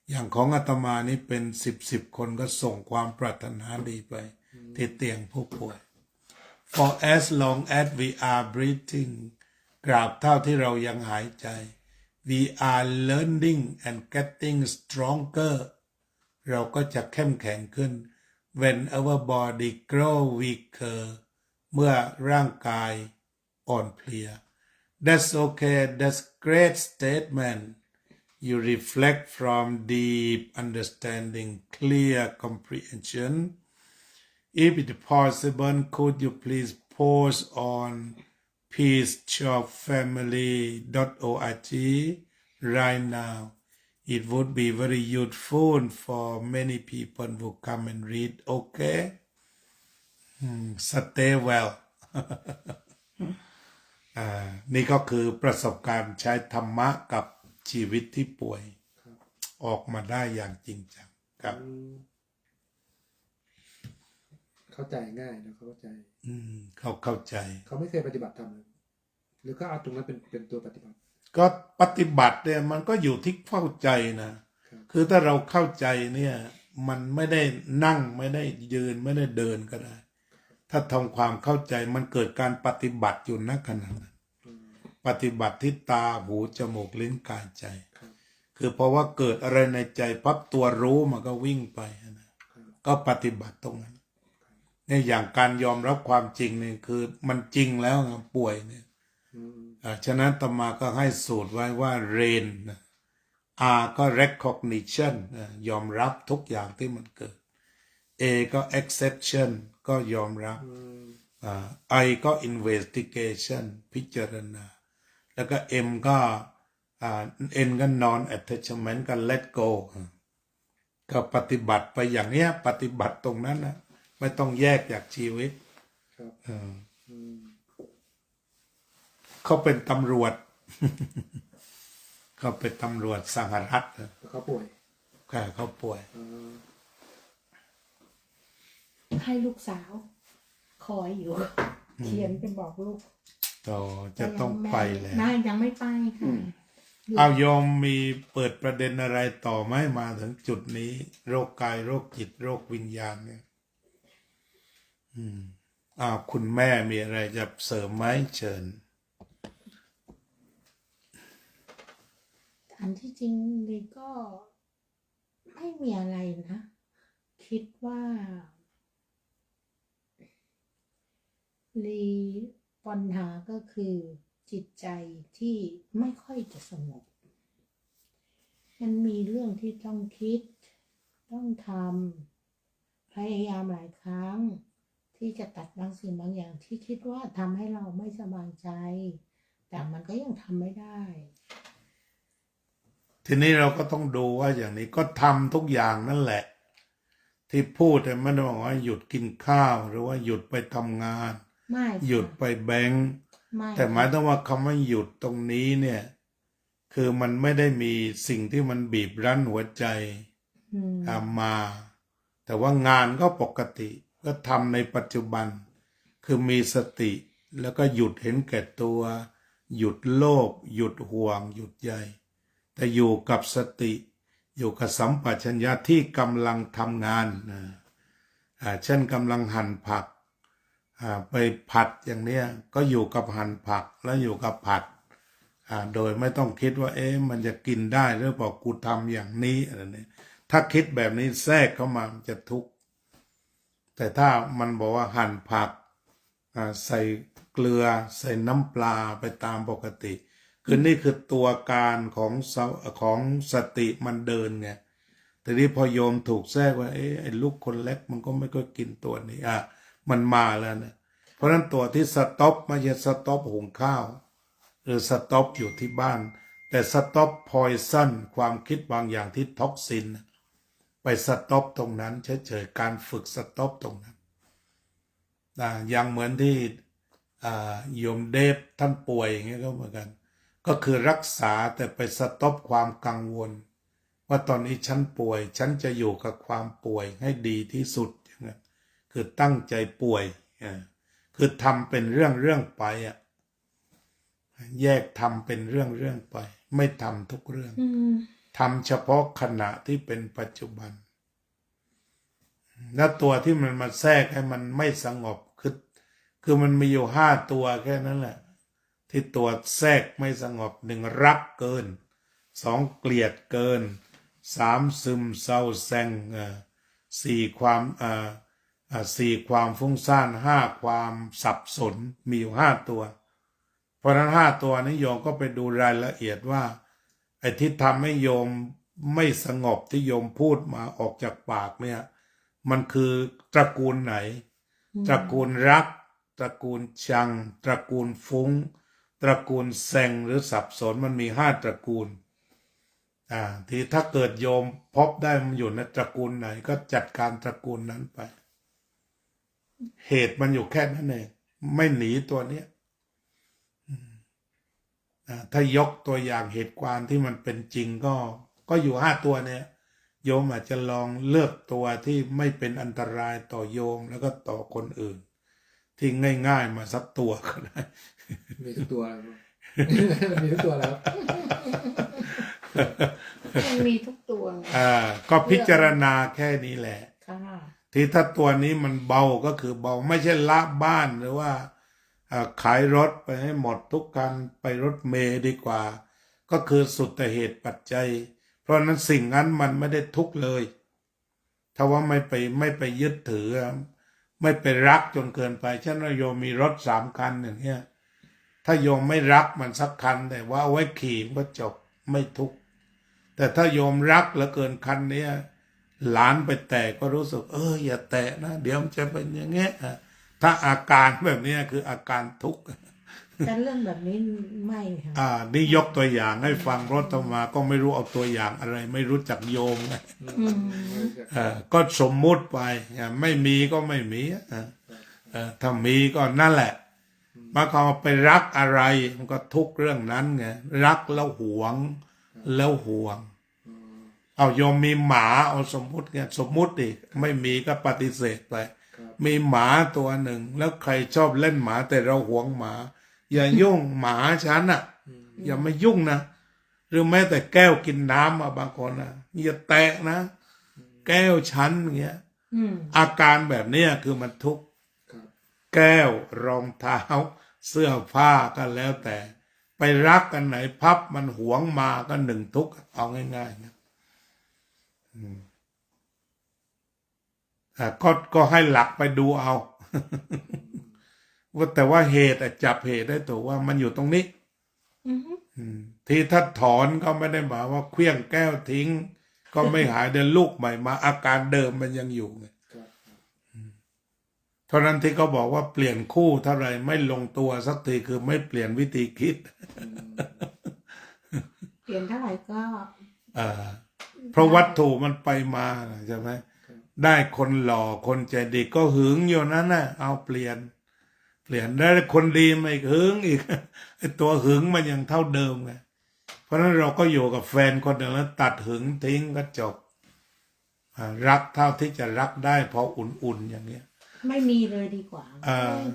อย่างของอาตมานี่เป็น10 คนก็ส่งความปรารถนาดีไปที่เตียงผู้ป่วย for as long as we are breathing กราบเท่าที่เรายังหายใจ we are learning and getting stronger เราก็จะเข้มแข็งขึ้น when our body grow weaker เมื่อร่างกายอ่อนเพลีย that's okay that's great statement you reflect from deep understanding clear comprehension if it possible could you please post on peaceshopfamily.org right now it would be very useful for many people who come and read okay stay well นี่ก็คือประสบการณ์ใช้ธรรมะกับ ชีวิตที่ป่วย ครับ ออกมาได้อย่างจริงจังครับ เข้าใจง่ายนะเขาเข้าใจ เขาเข้าใจ เขาไม่เคยปฏิบัติธรรมเลยหรือก็เอาตรงนั้นเป็นตัวปฏิบัติ ก็ปฏิบัติเนี่ยมันก็อยู่ที่เข้าใจนะ ครับ คือถ้าเราเข้าใจเนี่ย มันไม่ได้นั่งไม่ได้ยืนไม่ได้เดินก็ได้ ถ้าทำความเข้าใจมันเกิดการปฏิบัติอยู่ณขณะนั้น อืม ปฏิบัติที่ตาหูจมูกลิ้นกายใจ ครับ คือเพราะว่าเกิดอะไรในใจปั๊บตัวรู้มันก็วิ่งไปนะครับ ก็ปฏิบัติตรงนั้นเนี่ยอย่างการยอมรับความจริงเนี่ยคือมันจริงแล้วนะป่วยเนี่ย อืม ฉะนั้นอาตมาก็ให้สูตรไว้ว่าเรนนะ R ก็ recognition ยอมรับทุกอย่างที่มันเกิด A ก็ acceptance ก็ยอมรับ อืม I ก็ investigation พิจารณา แล้วก็ M ก็N ก็ non attachment ก็ let go ก็ปฏิบัติไปอย่างเนี้ยปฏิบัติตรงนั้นนะไม่ต้องแยกจากชีวิต ครับ อืม อืม เขาเป็นตำรวจ เขาเป็นตำรวจสหรัฐนะ แล้วเขาป่วย ค่ะเขาป่วย อ่า ให้ลูกสาว คอยอยู่ เขียนไปบอกลูก ต่อจะต้องไปแล้ว ไม่ยังไม่ไปค่ะ เอาโยมมีเปิดประเด็นอะไรต่อไหมมาถึงจุดนี้ โรคกายโรคจิตโรควิญญาณเนี่ยคุณแม่มีอะไรจะเสริมไหมเชิญ อันที่จริงเลยก็ไม่มีอะไรนะ คิดว่าลีปัญหาก็คือจิตใจที่ไม่ค่อยจะสงบ มันมีเรื่องที่ต้องคิด ต้องทำพยายามหลายครั้ง ที่จะตัดบางสิ่งบางอย่างที่คิดว่าทำให้เราไม่สบายใจ แต่มันก็ยังทำไม่ได้ ทีนี้เราก็ต้องดูว่าอย่างนี้ก็ทำทุกอย่างนั่นแหละ ที่พูดแต่ไม่ได้บอกว่าหยุดกินข้าวหรือว่าหยุดไปทำงาน ไม่ค่ะ หยุดไปแบงค์ ไม่ แต่หมายถึงว่าคำว่าหยุดตรงนี้เนี่ย คือมันไม่ได้มีสิ่งที่มันบีบรั้นหัวใจ อืม มา แต่ว่างานก็ปกติก็ทำในปัจจุบัน คือมีสติแล้วก็หยุดเห็นแก่ตัว หยุดโลภหยุดห่วง หยุดใยแต่อยู่กับสติ อยู่กับสัมปชัญญะที่กำลังทำงานนะเช่นกำลังหั่นผักไปผัดอย่างเนี้ยก็อยู่กับหั่นผักแล้วอยู่กับผัดโดยไม่ต้องคิดว่ามันจะกินได้หรือเปล่ากูทำอย่างนี้อะไรเนี่ยถ้าคิดแบบนี้แทรกเข้ามามันจะทุกข์แต่ถ้ามันบอกว่าหั่นผักใส่เกลือใส่น้ำปลาไปตามปกติคือนี่คือตัวการของสติมันเดินไงแต่นี้พอโยมถูกแทรกว่าไอ้ลูกคนเล็กมันก็ไม่ก็กินตัวนี้มันมาแล้วนะเพราะฉะนั้นตัวที่สต็อปไม่ใช่สต็อปหุงข้าวหรือสต็อปอยู่ที่บ้านแต่สต็อปพอยซันความคิดบางอย่างที่ท็อกซินไปสต็อปตรงนั้นเฉยๆการฝึกสต็อปตรงนั้นอย่างเหมือนที่โยมเดฟท่านป่วยอย่างเงี้ยก็เหมือนกันก็คือรักษาแต่ไปสต็อปความกังวลว่าตอนนี้ฉันป่วยฉันจะอยู่กับความป่วยให้ดีที่สุดอย่างนั้นคือตั้งใจป่วยคือทำเป็นเรื่องไปแยกทำเป็นเรื่องไปไม่ทำทุกเรื่องทำเฉพาะขณะที่เป็นปัจจุบันแล้วตัวที่มันมาแทรกให้มันไม่สงบคือมันมีอยู่5 ตัวแค่นั้นแหละที่ตัวแทรกไม่สงบ1รักเกิน2เกลียดเกิน3ซึมเศร้าแซง4ความฟุ้งซ่าน5ความสับสนมีอยู่5 ตัวเพราะฉะนั้น5 ตัวนี้โยมก็ไปดูรายละเอียดว่าไอ้ที่ทำให้โยมไม่สงบที่โยมพูดมาออกจากปากเนี่ยมันคือตระกูลไหนตระกูลรักตระกูลชังตระกูลฟุ้งตระกูลแซงหรือสับสนมันมี5 ตระกูลที่ถ้าเกิดโยมพบได้มันอยู่ในตระกูลไหนก็จัดการตระกูลนั้นไปเหตุมันอยู่แค่นั้นเองไม่หนีตัวเนี้ย ถ้ายกตัวอย่างเหตุการณ์ที่มันเป็นจริงก็อยู่5 ตัวเนี่ยโยมอาจจะลองเลือกตัวที่ไม่เป็นอันตรายต่อโยมแล้วก็ต่อคนอื่น ที่ง่ายๆมาสักตัวก็ได้ มีทุกตัวแล้ว มีทุกตัวแล้ว ยังมีทุกตัวไง ก็พิจารณาแค่นี้แหละ ค่ะ ที่ถ้าตัวนี้มันเบาก็คือเบาไม่ใช่ละบ้านหรือว่าขายรถไปให้หมดทุกคันไปรถเมล์ดีกว่า ก็คือสุดแต่เหตุปัจจัย เพราะนั้นสิ่งนั้นมันไม่ได้ทุกข์เลยถ้าว่าไม่ไปยึดถือไม่ไปรักจนเกินไปเช่นว่าโยมมีรถ3 คันอย่างเงี้ยถ้าโยมไม่รักมันสักคันแต่ว่าเอาไว้ขี่ก็จบไม่ทุกข์แต่ถ้าโยมรักเหลือเกินคันเนี้ยหลานไปแตะก็รู้สึกอย่าแตะนะเดี๋ยวมันจะเป็นอย่างเงี้ยถ้าอาการแบบนี้คืออาการทุกข์ แต่เรื่องแบบนี้ไม่ค่ะ นี่ยกตัวอย่างให้ฟังรถมาก็ไม่รู้เอาตัวอย่างอะไรไม่รู้จักโยมไงก็สมมุติไปไม่มีก็ไม่มีถ้ามีก็นั่นแหละมาเขาไปรักอะไรมันก็ทุกเรื่องนั้นไงรักแล้วหวงแล้วห่วงเอาโยมมีหมาเอาสมมุติไงสมมุติดิไม่มีก็ปฏิเสธไปมีหมาตัวหนึ่งแล้วใครชอบเล่นหมาแต่เราหวงหมาอย่ายุ่งหมาฉันอย่ามายุ่งนะหรือแม้แต่แก้วกินน้ำบางคนอย่าแตะนะแก้วฉันอย่างเงี้ยอาการแบบนี้คือมันทุกข์แก้วรองเท้าเสื้อผ้าก็แล้วแต่ไปรักกันไหนพับมันหวงมาก็1 ทุกข์เอาง่ายๆนะก็ให้หลักไปดูเอา ว่าแต่ว่าเหตุจับเหตุได้ตัวว่ามันอยู่ตรงนี้ที่ถ้าถอนก็ไม่ได้หมายว่าเคลี้ยงแก้วทิ้ง ก็ไม่หายเดินลูกใหม่มาอาการเดิมมันยังอยู่ไงเท่านั้นที่เขาบอกว่าเปลี่ยนคู่เท่าไรไม่ลงตัวสักทีคือไม่เปลี่ยนวิธีคิด เปลี่ยนเท่าไหร่ก็ เพราะวัตถุมันไปมาใช่ไหมได้คนหล่อคนใจดีก็หึงอยู่นั้นน่ะเอาเปลี่ยนได้คนดีไม่หึงอีก ไอตัวหึงมันยังเท่าเดิมไงเพราะฉะนั้นเราก็อยู่กับแฟนคนหนึ่งแล้วตัดหึงทิ้งก็จบรักเท่าที่จะรักได้พออุ่นๆอย่างเนี้ยไม่มีเลยดีกว่า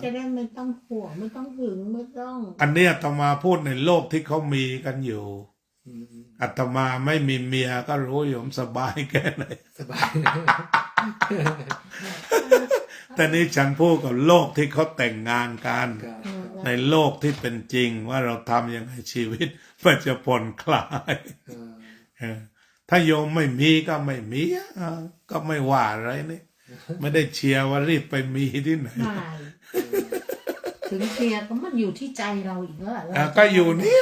จะได้ไม่ต้องห่วงไม่ต้องหึงไม่ต้องอันเนี้ยอาตมาพูดในโลกที่เขามีกันอยู่อาตมาไม่มีเมียก็รู้อยู่สบายแค่ไหนสบาย แต่นี่ฉันพูดกับโลกที่เขาแต่งงานกันในโลกที่เป็นจริงว่าเราทำยังไงชีวิตมันจะผ่อนคลายถ้าโยมไม่มีก็ไม่มีก็ไม่ว่าอะไรนี่ไม่ได้เชียร์ว่ารีบไปมีที่ไหนถึงเชียร์ก็มันอยู่ที่ใจเราอีกแล้วก็อยู่นี่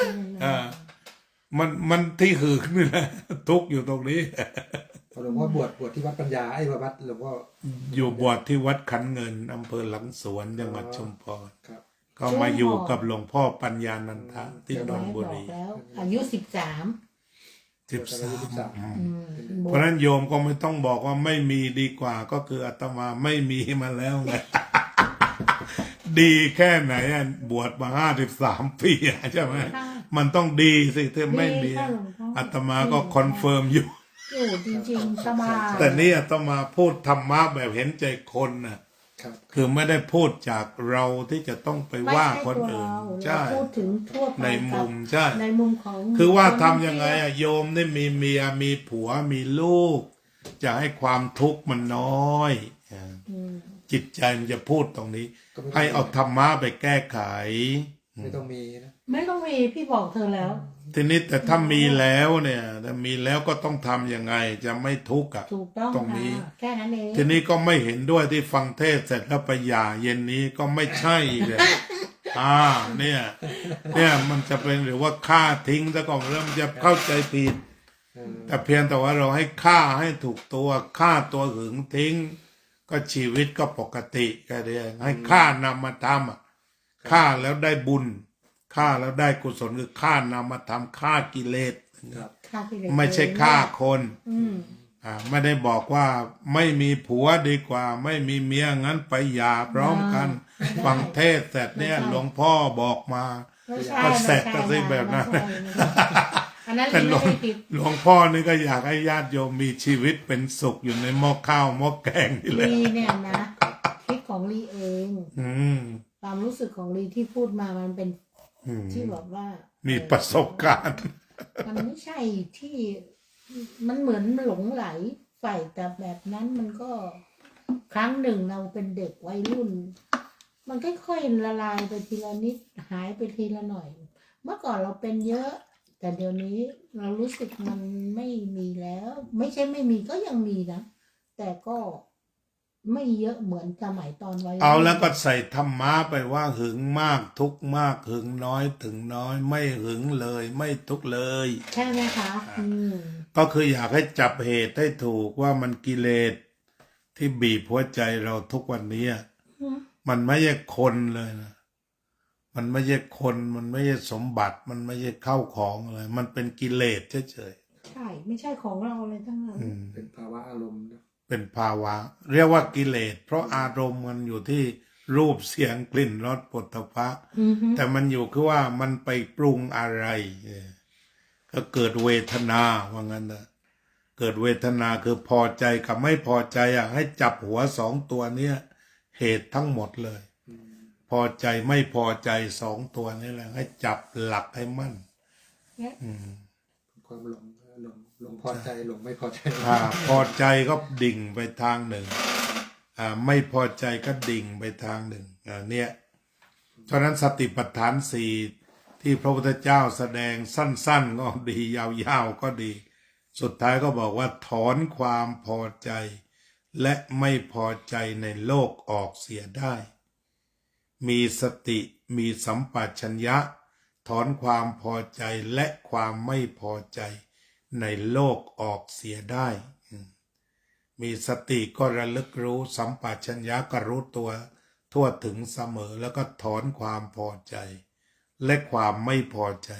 มันที่หึงนี่แหละทุกอยู่ตรงนี้หลวงพ่อบวชที่วัดปัญญาวัดหลวงพ่ออยู่บวชที่วัดขันเงินอำเภอหลังสวนจังหวัดชุมพรก็มาอยู่กับหลวงพ่อปัญญานันทะที่นนทบุรีอายุ13เพราะนั้นโยมก็ไม่ต้องบอกว่าไม่มีดีกว่าก็คืออาตมาไม่มีมาแล้วไง ดีแค่ไหนบวชมา53 ปีใช่ไหมมันต้องดีสิถ้าไม่มีอาตมาก็คอนเฟิร์มอยู่จริงๆสบายแต่นี่อาตมาพูดธรรมะแบบเห็นใจคนนะคือไม่ได้พูดจากเราที่จะต้องไปว่าคนอื่นใช่พูดถึงทั่วไปในมุมใช่ในมุมของคือว่าทำยังไงโยมได้มีเมียมีผัวมีลูกจะให้ความทุกข์มันน้อยจิตใจมันจะพูดตรงนี้ให้เอาธรรมะไปแก้ไขไม่ต้องมีนะไม่ต้องมีพี่บอกเธอแล้วทีนี้แต่ถ้ามีแล้วเนี่ยถ้ามีแล้วก็ต้องทำยังไงจะไม่ทุกข์ตรงนี้แค่นั้นเองทีนี้ก็ไม่เห็นด้วยที่ฟังเทศเสร็จแล้วไปหย่าเย็นนี้ก็ไม่ใช่เลยเนี่ยมันจะเป็นหรือว่าฆ่าทิ้งซะก่อนแล้วมันจะเข้าใจผิดแต่เพียงแต่ว่าเราให้ฆ่าให้ถูกตัวฆ่าตัวหึงทิ้งก็ชีวิตก็ปกติก็ได้ให้ฆ่านามธรรมฆ่าแล้วได้บุญฆ่าแล้วได้กุศลคือฆ่านามธรรมฆ่ากิเลสไม่ใช่ฆ่าคนไม่ได้บอกว่าไม่มีผัวดีกว่าไม่มีเมียงั้นไปหย่าพร้อมกันฟังเทศเสร็จเนี่ยหลวงพ่อบอกมา ไม่ใช่ ก็แสก ไม่ ก็ ใช่ สิแบบนั้น ไม่ใช่ไม่ใช่อันนั้น แต่ ลี หลวง ไม่ได้ผิด หลวงพ่อนี่ก็อยากให้ญาติโยมมีชีวิตเป็นสุขอยู่ในหม้อข้าวหม้อแกงนี่แหละ ลีเนี่ยนะคิดของลีเอง อืม ความรู้สึกของลีที่พูดมามันเป็น อืม ที่แบบว่า มี มี ประสบการณ์ มันไม่ใช่ที่มันเหมือนหลงไหลใฝ่แต่แบบนั้นมันก็ครั้งหนึ่งเราเป็นเด็กวัยรุ่น มันค่อยๆละลายไปทีละนิดหายไปทีละหน่อย เมื่อก่อนเราเป็นเยอะ แต่เดี๋ยวนี้เรารู้สึกมันไม่มีแล้ว ไม่ใช่ไม่มีก็ยังมีนะ แต่ก็ไม่เยอะเหมือนสมัยตอนวัยรุ่น เอาแล้วก็ใส่ธรรมะไปว่าหึงมากทุกข์มากหึงน้อยถึงน้อย ไม่หึงเลย ไม่ทุกข์เลย ใช่ไหมคะม ก็คืออยากให้จับเหตุให้ถูกว่ามันกิเลสที่บีบหัวใจเราทุกวันนี้ มันไม่ใช่คนเลยนะ มันไม่ใช่คน มันไม่ใช่สมบัติ มันไม่ใช่เข้าของอะไร มันเป็นกิเลสเฉย ใช่ ไม่ใช่ของเราเลยทั้งนั้น ๆอืม เป็นภาวะอารมณ์นะ เป็นภาวะ เรียกว่ากิเลส เพราะอารมณ์มันอยู่ที่รูปเสียงกลิ่นรสปุถะพะ อือฮึ แต่มันอยู่คือว่ามันไปปรุงอะไรก็เกิดเวทนาว่างั้นนะเกิดเวทนาคือพอใจกับไม่พอใจให้จับหัวสองตัวเนี้ยเหตุทั้งหมดเลย พอใจไม่พอใจสองตัวนี้แหละให้จับหลักให้มั่น ความหลงพอใจหลงไม่พอใจ พอใจก็ดิ่งไปทางหนึ่งไม่พอใจก็ดิ่งไปทางหนึ่งเนี่ยฉะนั้นสติปัฏฐานสี่ที่พระพุทธเจ้าแสดงสั้นๆก็ดียาวๆก็ดี สุดท้ายก็บอกว่าถอนความพอใจ และไม่พอใจในโลกออกเสียได้ มีสติมีสัมปชัญญะ ถอนความพอใจและความไม่พอใจในโลกออกเสียได้ มีสติก็ระลึกรู้สัมปชัญญะก็รู้ตัวทั่วถึงเสมอแล้วก็ถอนความพอใจ และความไม่พอใจ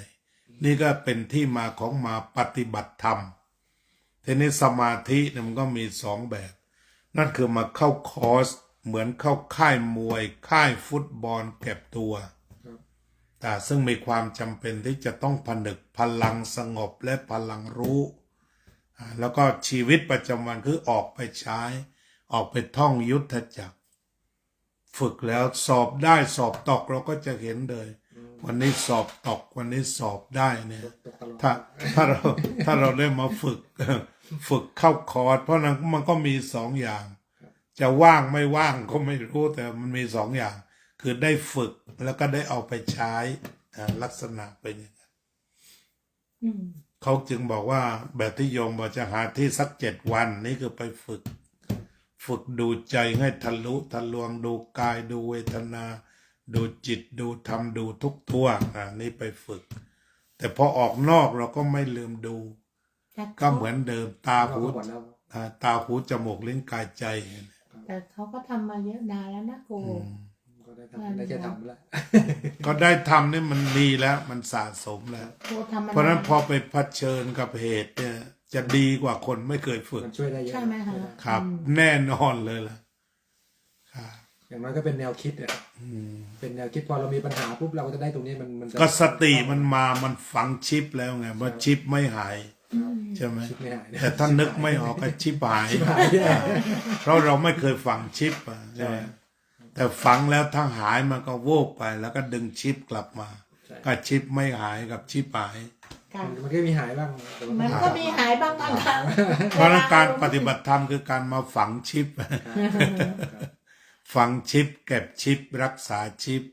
นี่ก็เป็นที่มาของมาปฏิบัติธรรมทีนี้สมาธิเนี่ยมันก็มีสองแบบ นั่นคือมาเข้าคอร์สเหมือนเข้าค่ายมวยค่ายฟุตบอลเก็บตัว แต่ซึ่งมีความจำเป็นที่จะต้องผนึกพลังสงบและพลังรู้แล้วก็ชีวิตประจำวันคือออกไปใช้ ออกไปท่องยุทธจักร ฝึกแล้วสอบได้สอบตกเราก็จะเห็นเลย วันนี้สอบตกวันนี้สอบได้เนี่ยถ้าเราได้มาฝึก ฝึกเข้าคอร์สเพราะนั้นมันก็มีสองอย่าง จะว่างไม่ว่างก็ไม่รู้แต่มันมีสองอย่าง คือได้ฝึกแล้วก็ได้เอาไปใช้ลักษณะเป็นอย่างนั้น อืม เขาจึงบอกว่าแบบที่โยมบอกจะหาที่สัก7 วันนี่คือไปฝึกดูใจให้ทะลุทะลวงดูกายดูเวทนา ดูจิตดูธรรมดูทุกตัวนี่ไปฝึก แต่พอออกนอกเราก็ไม่ลืมดู ก็เหมือนเดิมตาหูจมูกลิ้นกายใจ แต่เขาก็ทำมาเยอะนานแล้วนะโก ก็ได้แค่ทำแล้ว ก็ได้ทำนี่มันดีแล้วมันสะสมแล้ว โกทำมา เพราะฉะนั้นพอไปเผชิญกับเหตุเนี่ยจะดีกว่าคนไม่เคยฝึก มันช่วยได้เยอะ ใช่ไหมคะ ครับ แน่นอนเลยล่ะครับ อย่างน้อยก็เป็นแนวคิดอ่ะเป็นแนวคิดพอเรามีปัญหาปุ๊บเราก็จะได้ตรงนี้มันจะ ก็สติมันมามันฝังชิปแล้วไงว่าชิปไม่หายใช่ไหม คิดไม่หาย แต่ถ้านึกไม่ออกก็ชิปหายเพราะเราไม่เคยฝังชิปใช่ไหมแต่ฝังแล้วถ้าหายมันก็โวกไปแล้วก็ดึงชิปกลับมา ก็ชิปไม่หายกับชิปหาย ค่ะ มันก็มีหายบ้างแต่ว่า มันก็มีหายบางครั้ง เพราะฉะนั้นการปฏิบัติธรรมคือการมาฝังชิป ฝังชิปเก็บชิปรักษาชิป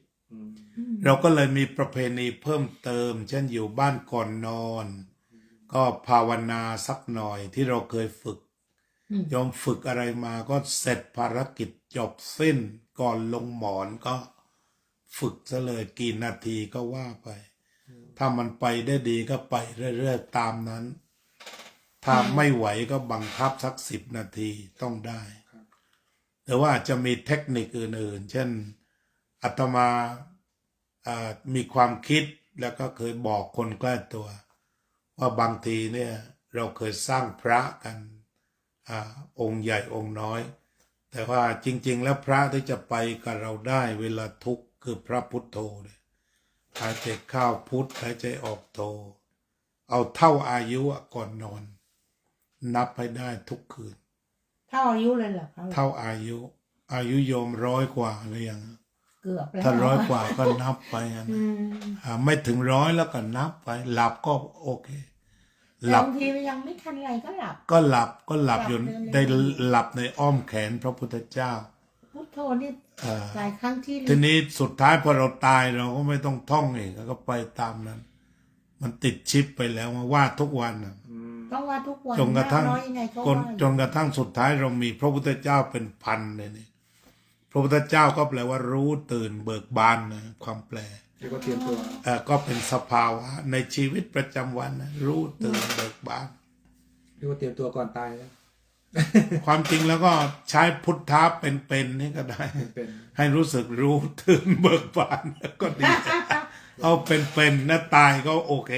เราก็เลยมีประเพณีเพิ่มเติม เช่นอยู่บ้านก่อนนอน ก็ภาวนาสักหน่อยที่เราเคยฝึกยอมฝึกอะไรมาก็เสร็จภารกิจจบสิ้นก่อนลงหมอนก็ฝึกซะเลยกี่นาทีก็ว่าไป ถ้ามันไปได้ดีก็ไปเรื่อยๆตามนั้น ถ้าไม่ไหวก็บังคับสัก10 นาทีต้องได้แต่ว่าจะมีเทคนิคอื่นๆ เช่นอาตมามีความคิดแล้วก็เคยบอกคนใกล้ตัว ว่าบางทีเนี่ยเราเคยสร้างพระกันองค์ใหญ่องค์น้อย แต่ว่าจริงๆแล้วพระที่จะไปกับเราได้เวลาทุกข์คือพระพุทโธเนี่ย หายใจเข้าพุทหายใจออกโทเอาเท่าอายุอะก่อนนอน นับให้ได้ทุกคืน เท่าอายุเลยเหรอคะ เท่าอายุ อายุโยม100 กว่าหรือยัง เกือบแล้ว ถ้า100 กว่าก็นับไปนะ อืม ไม่ถึง100แล้วก็นับไป หลับก็โอเค ห แต่ ลับ บางทียังไม่ทันไรก็หลับ ก็หลับอยู่ หลับเลย ได้หลับในอ้อมแขนพระพุทธเจ้า พุทโธนี่ อ่า หลายครั้งที่ ทีนี้สุดท้ายพอเราตายเราก็ไม่ต้องท่องเองก็ไปตามนั้น มันติดชิปไปแล้วมาว่าทุกวันน่ะ ต้องว่าทุกวัน จนกระทั่ง มากน้อยยังไงก็ จ ว่าน อยู่ จนกระทั่งสุดท้ายเรามีพระพุทธเจ้าเป็นพันเลยนี่พระพุทธเจ้าก็แปลว่ารู้ตื่นเบิกบานนะความแปล เรียกว่าเตรียมตัว ก็เป็นสภาวะในชีวิตประจำวันนะรู้ตื่นเบิกบาน เรียกว่าเตรียมตัวก่อนตายแล้ว ความจริงแล้วก็ใช้พุทธะเป็นนี่ก็ได้ เป็น ให้รู้สึกรู้ตื่นเบิกบานก็ดี เอาเป็นนะตายก็โอเค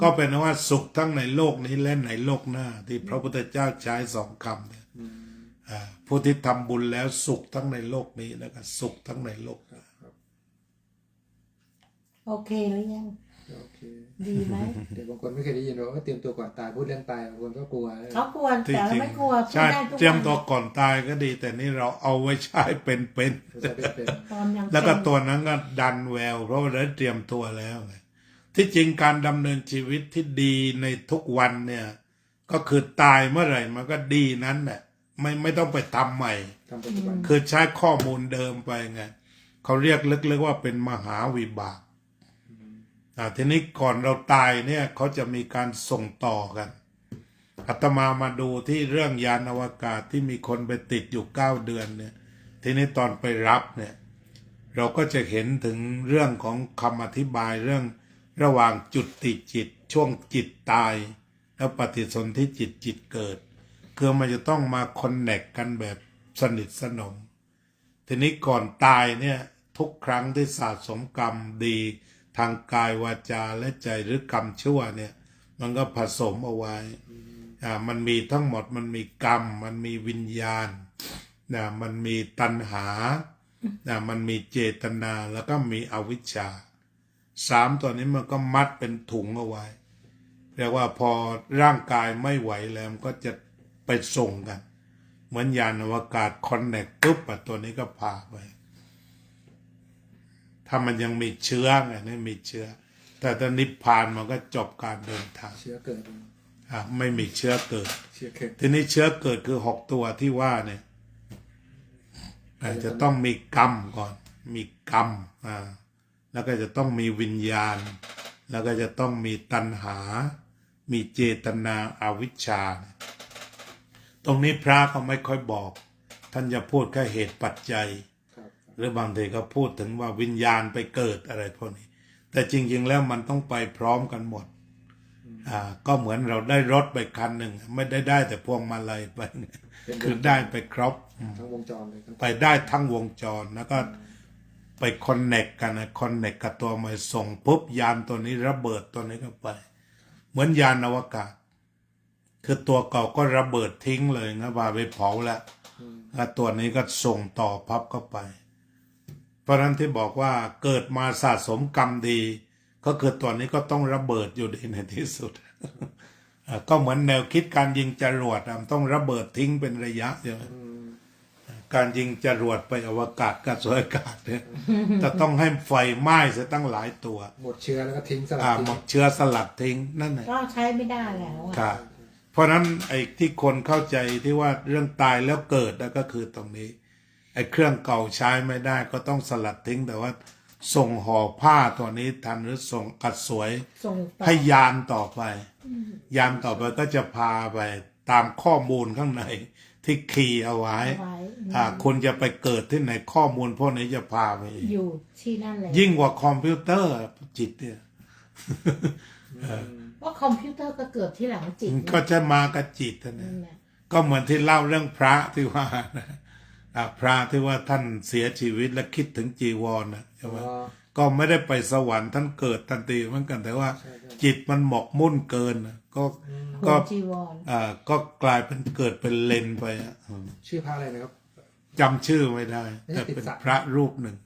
ก็เป็นว่าสุขทั้งในโลกนี้และในโลกหน้า ที่พระพุทธเจ้าใช้2 คำเนี่ยผู้ที่ทำบุญแล้วสุขทั้งในโลกนี้แล้วก็สุขทั้งในโลกหน้า โอเคหรือยัง โอเค ดีไหม เดี๋ยวบางคนไม่เคยได้ยินว่าเตรียมตัวก่อนตายพูดเรื่องตายบางคนก็กลัว เขากลัว ที่ แต่ จริง ไม่กลัวพูด ใช่ ได้ทุก เตรียม วัน ตัวก่อนตายก็ดี แต่นี่เราเอาไว้ใช้เป็น จะเป็น ตอนยัง แล้วก็ เป็น ตัวนั้นก็ดันแววเพราะว่าได้เตรียมตัวแล้วไงที่จริงการดำเนินชีวิตที่ดีในทุกวันเนี่ยก็คือตายเมื่อไหร่มันก็ดีนั้นแหละไม่ต้องไปทำใหม่ ทำปัจจุบัน คือใช้ข้อมูลเดิมไปไงเขาเรียกลึกๆว่าเป็นมหาวิบากทีนี้ก่อนเราตายเนี่ยเขาจะมีการส่งต่อกันอาตมาดูที่เรื่องยานอวกาศที่มีคนไปติดอยู่9 เดือนเนี่ยทีนี้ตอนไปรับเนี่ยเราก็จะเห็นถึงเรื่องของคำอธิบายเรื่องระหว่างจุติจิตช่วงจิตตาย แล้วปฏิสนธิจิตเกิดคือมันจะต้องมาคอนเนคกันแบบสนิทสนม ทีนี้ก่อนตายเนี่ยทุกครั้งที่สะสมกรรมดีทางกายวาจาและใจหรือกรรมชั่วเนี่ยมันก็ผสมเอาไว้มันมีทั้งหมดมันมีกรรมมันมีวิญญาณมันมีตัณหามันมีเจตนาแล้วก็มีอวิชชา3 ตัวนี้มันก็มัดเป็นถุงเอาไว้เรียกว่าพอร่างกายไม่ไหวแล้วมันก็จะไปส่งกันเหมือนยานอวกาศคอนเนคปุ๊บตัวนี้ก็พาไปถ้ามันยังมีเชื้อไงนี่มีเชื้อแต่ถ้านิพพานมันก็จบการเดินทาง เชื้อเกิด ไม่มีเชื้อเกิด เชื้อเกิด ทีนี้เชื้อเกิดคือ6 ตัวที่ว่าเนี่ยจะต้องมีกรรมก่อนมีกรรมแล้วก็จะต้องมีวิญญาณ แล้วก็จะต้องมีตัณหา มีเจตนาอวิชชาตรงนี้พระเขาไม่ค่อยบอก ท่านจะพูดแค่เหตุปัจจัย ครับ หรือบางทีก็พูดถึงว่าวิญญาณไปเกิดอะไรพวกนี้ แต่จริงๆแล้วมันต้องไปพร้อมกันหมดก็เหมือนเราได้รถไปคันหนึ่งไม่ได้แต่พวงมาลัยไปคือได้ไปครบ ทั้งวงจรเลย ไปได้ทั้งวงจรแล้วก็ไปคอนเนคกันนะคอนเนคกับตัวมาส่งปุ๊บยานตัวนี้ระเบิดตัวนี้ก็ไป เหมือนยานอวกาศ คือตัวเก่าก็ระเบิดทิ้งเลยนะว่าไปเผาแล้วแล้วตัวนี้ก็ส่งต่อพับเข้าไป เพราะฉะนั้นที่บอกว่าเกิดมาสะสมกรรมดี ก็คือตัวนี้ก็ต้องระเบิดอยู่ดีในที่สุด ก็เหมือนแนวคิดการยิงจรวดมันต้องระเบิดทิ้งเป็นระยะใช่ไหมการยิงจรวดไปอวกาศกับสวยอากาศเนี่ยจะต้องให้ไฟไหม้เสียตั้งหลายตัว หมดเชื้อแล้วก็ทิ้งสลัด ห ทิ้ ม ง ดเชื้อสลัดทิ้งนั่นแหละ ก็ใช้ไม่ได้แล้วอะ ครับเพราะฉะนั้นไอ้ที่คนเข้าใจที่ว่าเรื่องตายแล้วเกิดก็คือตรงนี้ไอ้เครื่องเก่าใช้ไม่ได้ก็ต้องสลัดทิ้งแต่ว่าส่งห่อผ้าตัวนี้ทันหรือส่งกัดสวย ส่งต่อ ให้ยานต่อไป ยานต่อไปก็จะพาไปตามข้อมูลข้างในที่คีย์เอาไว้ ไว้ คุณจะไปเกิดที่ไหนข้อมูลพวกนี้จะพาไปเอง อยู่ที่นั่นเลย ยิ่งกว่าคอมพิวเตอร์จิตเนี่ย ว่าคอมพิวเตอร์ก็เกิดที่หลังจิตนะ ก็จะมากับจิตนะ นั่นแหละ ก็เหมือนที่เล่าเรื่องพระที่ว่านะพระที่ว่าท่านเสียชีวิตและคิดถึงจีวรนะใช่ไหมก็ไม่ได้ไปสวรรค์ท่านเกิดทันทีเหมือนกันแต่ว่า จิตมันหมกมุ่นเกินนะก็ ห่วงจีวร ก็กลายเป็นเกิดเป็นเลนไป ชื่อพระอะไรนะครับ จำชื่อไม่ได้ แต่เป็นพระรูปหนึ่ง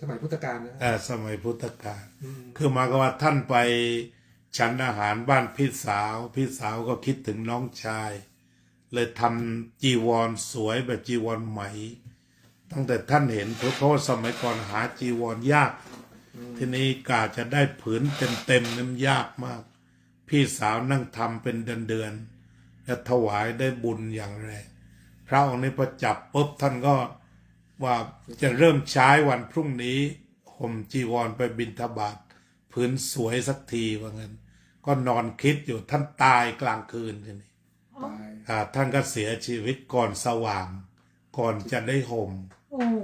สมัยพุทธกาลนะ สมัยพุทธกาล อืม คือหมายความว่าท่านไปฉันอาหารบ้านพี่สาว พี่สาวก็คิดถึงน้องชาย เลยทำจีวรสวยแบบจีวรไหม ตั้งแต่ท่านเห็นเพราะว่าสมัยก่อนหาจีวรยาก ทีนี้กาจะได้ผืนเต็มๆนั้นยากมาก พี่สาวนั่งทำเป็นเดือนๆจะถวายได้บุญอย่างแรงพระองค์นี้พอจับปุ๊บท่านก็ว่าจะเริ่มใช้วันพรุ่งนี้ห่มจีวรไปบิณฑบาตผืนสวยสักทีว่างั้น ก็นอนคิดอยู่ท่านตายกลางคืนทีนี้ ตาย ท่านก็เสียชีวิตก่อนสว่าง ก่อนจะได้ห่ม โอ้โห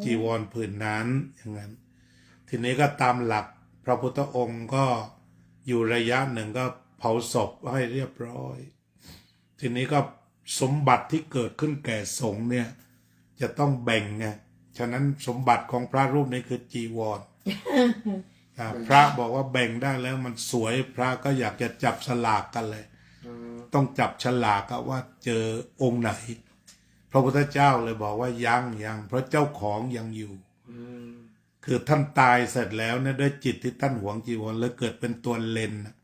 จีวรผืนนั้นอย่างนั้น ทีนี้ก็ตามหลักพระพุทธองค์ก็อยู่ระยะหนึ่งก็เผาศพให้เรียบร้อย ทีนี้ก็สมบัติที่เกิดขึ้นแก่สงฆ์เนี่ยจะต้องแบ่งไงฉะนั้นสมบัติของพระรูปนี้คือจีวร พระบอกว่าแบ่งได้แล้วมันสวยพระก็อยากจะจับฉลากกันเลย ต้องจับฉลากว่าเจอองค์ไหน พระพุทธเจ้าเลยบอกว่ายังเพราะเจ้าของยังอยู่ คือท่านตายเสร็จแล้วเนี่ยด้วยจิตที่ท่านหวงจีวรแล้วเกิดเป็นตัวเลนน่ะ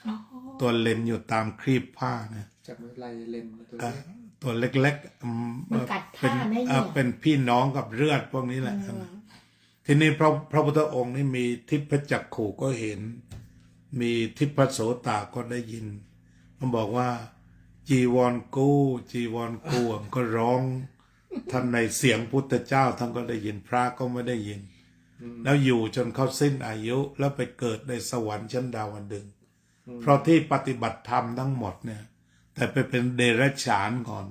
อ๋อ ตัวเลนอยู่ตามครีบผ้านะ จากเมื่อไรเลนมาตัว อ่ะ นี้ ตัวเล็กๆมันกัด เป็น ผ้าได้เนี่ย เป็นพี่น้องกับเลือดพวกนี้แหละ ทีนี้พระพุทธองค์นี่มีทิพจักขุก็เห็น มีทิพโสตก็ได้ยิน มันบอกว่า จีวรกู้จีวรกู้มันก็ร้องท่านในเสียงพุทธเจ้าท่านก็ได้ยินพระก็ไม่ได้ยิน แล้วอยู่จนเขาสิ้นอายุแล้วไปเกิดในสวรรค์ชั้นดาวดึงส์เพราะที่ปฏิบัติธรรมทั้งหมดเนี่ย แต่ไปเป็นเดรัจฉานก่อน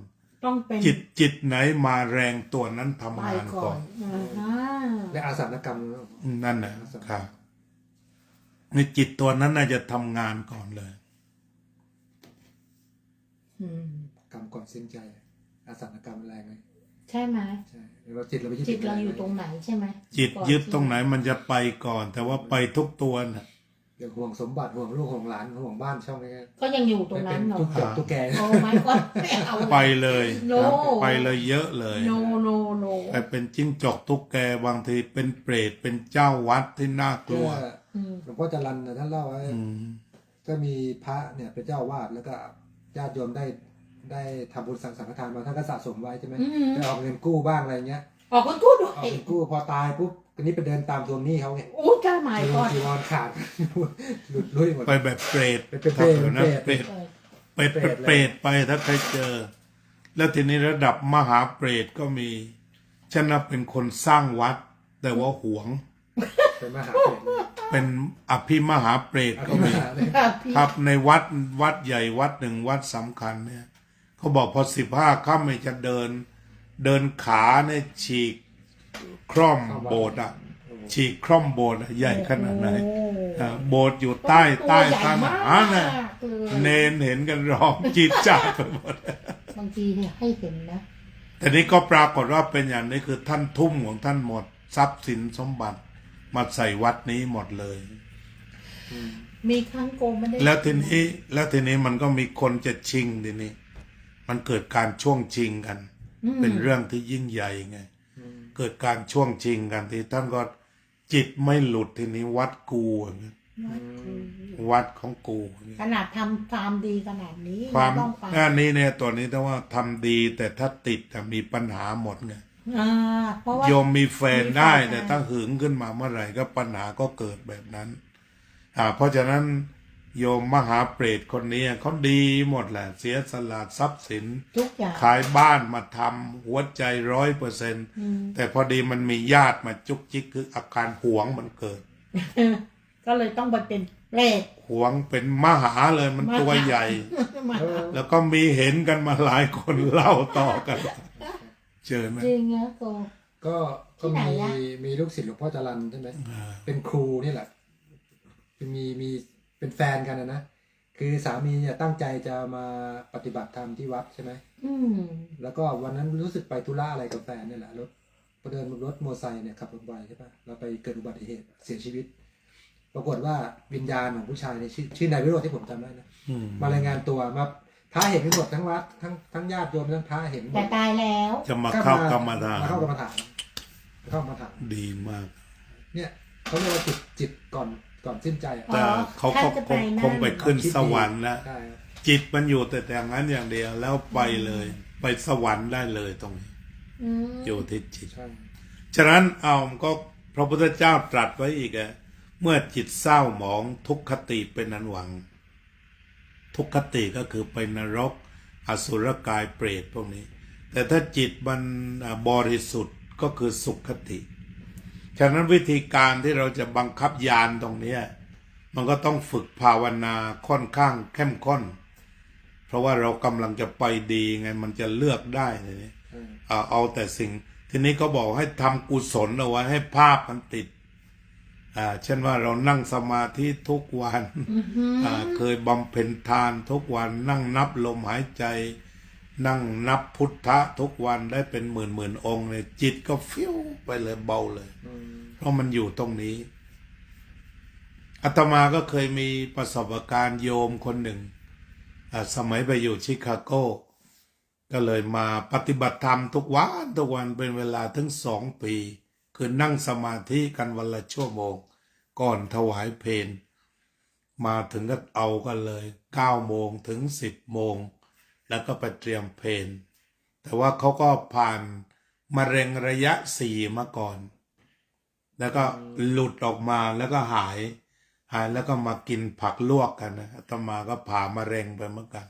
ต้องเป็น จิตไหนมาแรงตัวนั้นทำ ไป งาน ก่ ก่ อ อน น และอาสานกรรม นั่นนะครับในจิตตัวนั้นน่าจะทำงานก่อนเลย อืม กรรมก่อนสิ้นใจ อาสานกรรมแรงไหม ใช่ไหม ใช่เราจิตเราไป จิตเราอยู่ตรงไหนใช่ไหม จิตยึดตรงไหนมันจะไปก่อน แต่ว่าไปทุกตัวน่ะ เดี๋ยวห่วงสมบัติห่วงลูกห่วงหลานห่วงบ้านช่องนี้ ก็ยังอยู่ตรงนั้นเหรอ ตุ๊กตุ๊กแก โอ้ไม่ก็ไม่เอา ไปเลย โน ไปเลยเยอะเลย โนโนโน ไปเป็นจิ้งจอกตุ๊กแกบางทีเป็นเปรตเป็นเจ้าวัดที่น่ากลัว หลวงพ่อจรัญท่านเล่าไว้ อืม ก็มีพระเนี่ยเป็นเจ้าวาดแล้วก็ญาติโยมได้ทำบุญสังฆทานมาท่านก็สะสมไว้ใช่ไหมไปออกเงินกู้บ้างอะไรเงี้ย ออกคนกู้ด้ว ออก ย เงินกู้พอตายปุ๊บคนนี้ไปเดินตามทวงหนี้เขาไง โอ้จ้าหมายก่อน จีวรขาด หลุดลุ่ยหมด ไปแบบเปรต ไปเป็นเปรต ถ้าเผื่อนะ เปรต เปรตเปรตไปถ้าใครเจอ แล้วทีนี้ระดับมหาเปรตก็มีฉันนับเป็นคนสร้างวัด แต่ว่าหวง เป็นมหาเปรตเลย เป็นอภิมหาเปรตก็มี มหาเลย พี่ ครับในวัดใหญ่วัดหนึ่งวัดสำคัญเนี่ยเขาบอกพอ15 ค่ำไม่จะเดินขาเนี่ยฉีกคร่อมโบสถ์อ่ะ ฉีกคร่อมโบสถ์อะใหญ่ขนาดไหนโบสถ์อยู่ใต้ทางหาน่ะเนนเห็นกันร้องจีดจ้าดไปหมด บางทีให้เห็นนะ แต่นี้ก็ปรากฏว่าเป็นอย่างนี้คือท่านทุ่มของท่านหมด ทรัพย์สินสมบัติมาใส่วัดนี้หมดเลย มีครั้งโกงไม่ได้ แล้วทีนี้มันก็มีคนจะชิงทีนี้ มันเกิดการช่วงชิงกัน เป็นเรื่องที่ยิ่งใหญ่ไง เกิดการช่วงชิงกันที่ท่านก็จิตไม่หลุดทีนี้วัดกูอย่างเงี้ยวัดของกู ขนาดทำความดีขนาดนี้ ความ ต้องฟัง อันนี้เนี่ยตัวนี้แต่ว่าทำดีแต่ถ้าติดจะมีปัญหาหมดไง เพราะว่า โยมมีแฟนได้ มีแฟน แต่ถ้าหึงขึ้นมาเมื่อไหร่ก็ปัญหาก็เกิดแบบนั้นเพราะฉะนั้นโยมมหาเปรตคนนี้เขาดีหมดแหละเสียสละทรัพย์สิน ทุกอย่าง ขายบ้านมาทำหัวใจ100%แต่พอดีมันมีญาติมาจุกจิกคืออาการหวงมันเกิด ก็เลยต้องไปเป็นเปรต หวงเป็นมหาเลยมันตัวใหญ่ มา แล้วก็มีเห็นกันมาหลายคนเล่าต่อกัน เจอไหม จริงนะโก ก็ ที่ไหนอะ มีลูกศิษย์หลวงพ่อจรัญใช่ไหมเป็นครูนี่แหละมีเป็นแฟนกันนะคือสามีเนี่ยตั้งใจจะมาปฏิบัติธรรมที่วัดใช่ไหม แล้วก็วันนั้นรู้สึกไปธุระอะไรกับแฟนเนี่ยแหละรถเดินรถมอเตอร์ไซค์เนี่ยขับรถไวใช่ปะเราไปเกิดอุบัติเหตุเสียชีวิต ปรากฏว่าวิญญาณของผู้ชายเนี่ยชื่อนายวิโรจน์ที่ผมจำได้นะมารายงานตัว พระเห็นกันหมดทั้งวัดทั้งญาติโยมทั้งพระเห็นหม แต่ ด ตายแล้ว จะมาเข้ากรรมฐาน มาเข้ากรรมฐานมาเข้ากรรมฐาน ดีมาก เนี่ยเขาเรียกว่าจิตก่อนสิ้นใจอะ แต่เขาก็คงไปขึ้นสวรรค์แล้ว ใช่ จิตมันอยู่แต่อย่างนั้นอย่างเดียวแล้วไปเลย ไปสวรรค์ได้เลยตรงนี้ อืม อยู่ที่จิต ใช่ ฉะนั้นก็พระพุทธเจ้าตรัสไว้อีกอะเมื่อจิตเศร้าหมองทุกขติเป็นอันหวัง ทุกขติก็คือไปนรกอสุรกายเปรตพวกนี้ แต่ถ้าจิตมันบริสุทธิ์ก็คือสุขคติ ฉะนั้นวิธีการที่เราจะบังคับญาณตรงเนี้ยมันก็ต้องฝึกภาวนาค่อนข้างเข้มข้น เพราะว่าเรากำลังจะไปดีไงมันจะเลือกได้เลย ใช่ เอาแต่สิ่งทีนี้ก็บอกให้ทำกุศลเอาไว้ให้ภาพมันติดเช่นว่าเรานั่งสมาธิทุกวันเคยบำเพ็ญทานทุกวันนั่งนับลมหายใจ นั่งนับพุทธะทุกวันได้เป็นหมื่นองค์เลยจิตก็ฟิวไปเลยเบาเลย อืม เพราะมันอยู่ตรงนี้อาตมาก็เคยมีประสบการณ์โยมคนหนึ่งสมัยไปอยู่ชิคาโกก็เลยมาปฏิบัติธรรมทุกวันเป็นเวลาถึง2 ปีคือนั่งสมาธิกันวันละชั่วโมงก่อนถวายเพลมาถึงก็เอากันเลย9 โมงถึง10 โมงแล้วก็ไปเตรียมเพลแต่ว่าเขาก็ผ่านมะเร็งระยะ4มาก่อน แล้วก็หลุดออกมาแล้วก็หายแล้วก็มากินผักลวกกันนะอาตมาก็ผ่ามะเร็งไปเหมือนกัน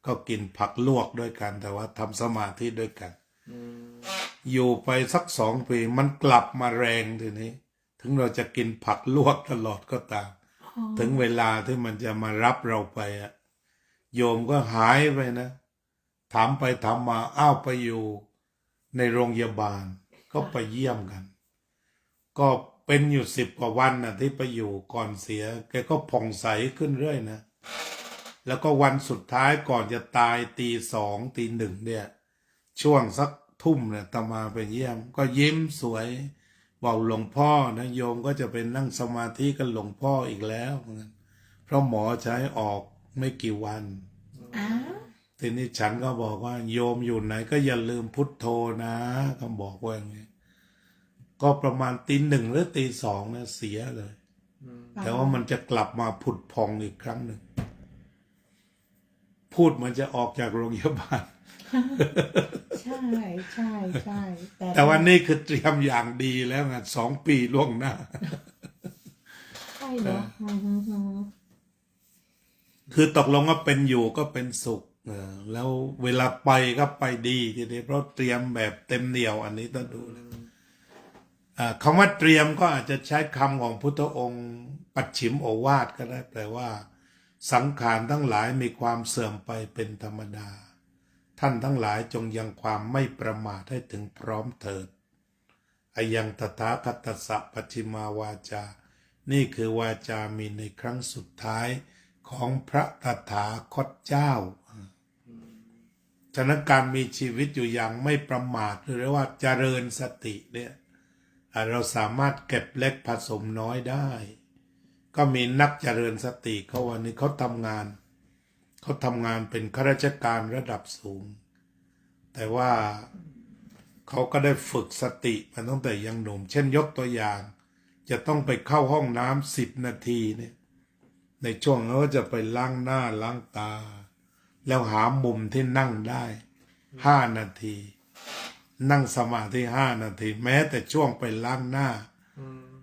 ก็กินผักลวกด้วยกัน แต่ว่าทำสมาธิด้วยกัน อืม อยู่ไปสัก2 ปีมันกลับมาแรงทีนี้ ถึงเราจะกินผักลวกตลอดก็ตาม ถึงเวลาที่มันจะมารับเราไปอะโยมก็หายไปนะถามไปถามมาอ้าวไปอยู่ในโรงพยาบาลก็ไปเยี่ยมกัน ก็เป็นอยู่10 กว่าวันนะที่ไปอยู่ก่อนเสียแกก็ผ่องใสขึ้นเรื่อยนะแล้วก็วันสุดท้ายก่อนจะตายตี 2 ตี 1เนี่ยช่วงสักทุ่มเนี่ยตมาไปเยี่ยมก็ยิ้มสวยบอกหลวงพ่อนะโยมก็จะเป็นนั่งสมาธิกับหลวงพ่ออีกแล้วเพราะหมอใช้ออกไม่กี่วัน อ้าว ทีนี้ฉันก็บอกว่าโยมอยู่ไหนก็อย่าลืมพุทโธนะก็บอกว่าอย่างนี้ก็ประมาณตี 1หรือตี 2เนี่ยเสียเลย แต่ว่ามันจะกลับมาผุดพองอีกครั้งหนึ่งพูดมันจะออกจากโรงพยาบาล ใช่แต่วันนี้คือเตรียมอย่างดีแล้วไง2 ปีล่วงหน้า ใช่เนาะ คือตกลงว่าเป็นอยู่ก็เป็นสุขแล้วเวลาไปก็ไปดีทีเดียวเพราะเตรียมแบบเต็มเหนียวอันนี้ต้องดูนะคำว่าเตรียมก็อาจจะใช้คำของพุทธองค์ปัจฉิมโอวาทก็ได้แปลว่าสังขารทั้งหลายมีความเสื่อมไปเป็นธรรมดาท่านทั้งหลายจงยังความไม่ประมาทให้ถึงพร้อมเถิดอายังตถาคตสสะปัจฉิมาวาจานี่คือวาจามีในครั้งสุดท้ายของพระตถาคตเจ้าฉะนั้นการมีชีวิตอยู่อย่างไม่ประมาทหรือว่าเจริญสติเนี่ยเราสามารถเก็บเล็กผสมน้อยได้ก็มีนักเจริญสติเขาวันนี้เขาทำงานเป็นข้าราชการระดับสูงแต่ว่าเขาก็ได้ฝึกสติมาตั้งแต่ยังหนุ่มเช่นยกตัวอย่างจะต้องไปเข้าห้องน้ำ10 นาทีเนี่ยในช่วงนั้นก็จะไปล้างหน้าล้างตาแล้วหามุมที่นั่งได้5 นาทีนั่งสมาธิ5 นาทีแม้แต่ช่วงไปล้างหน้า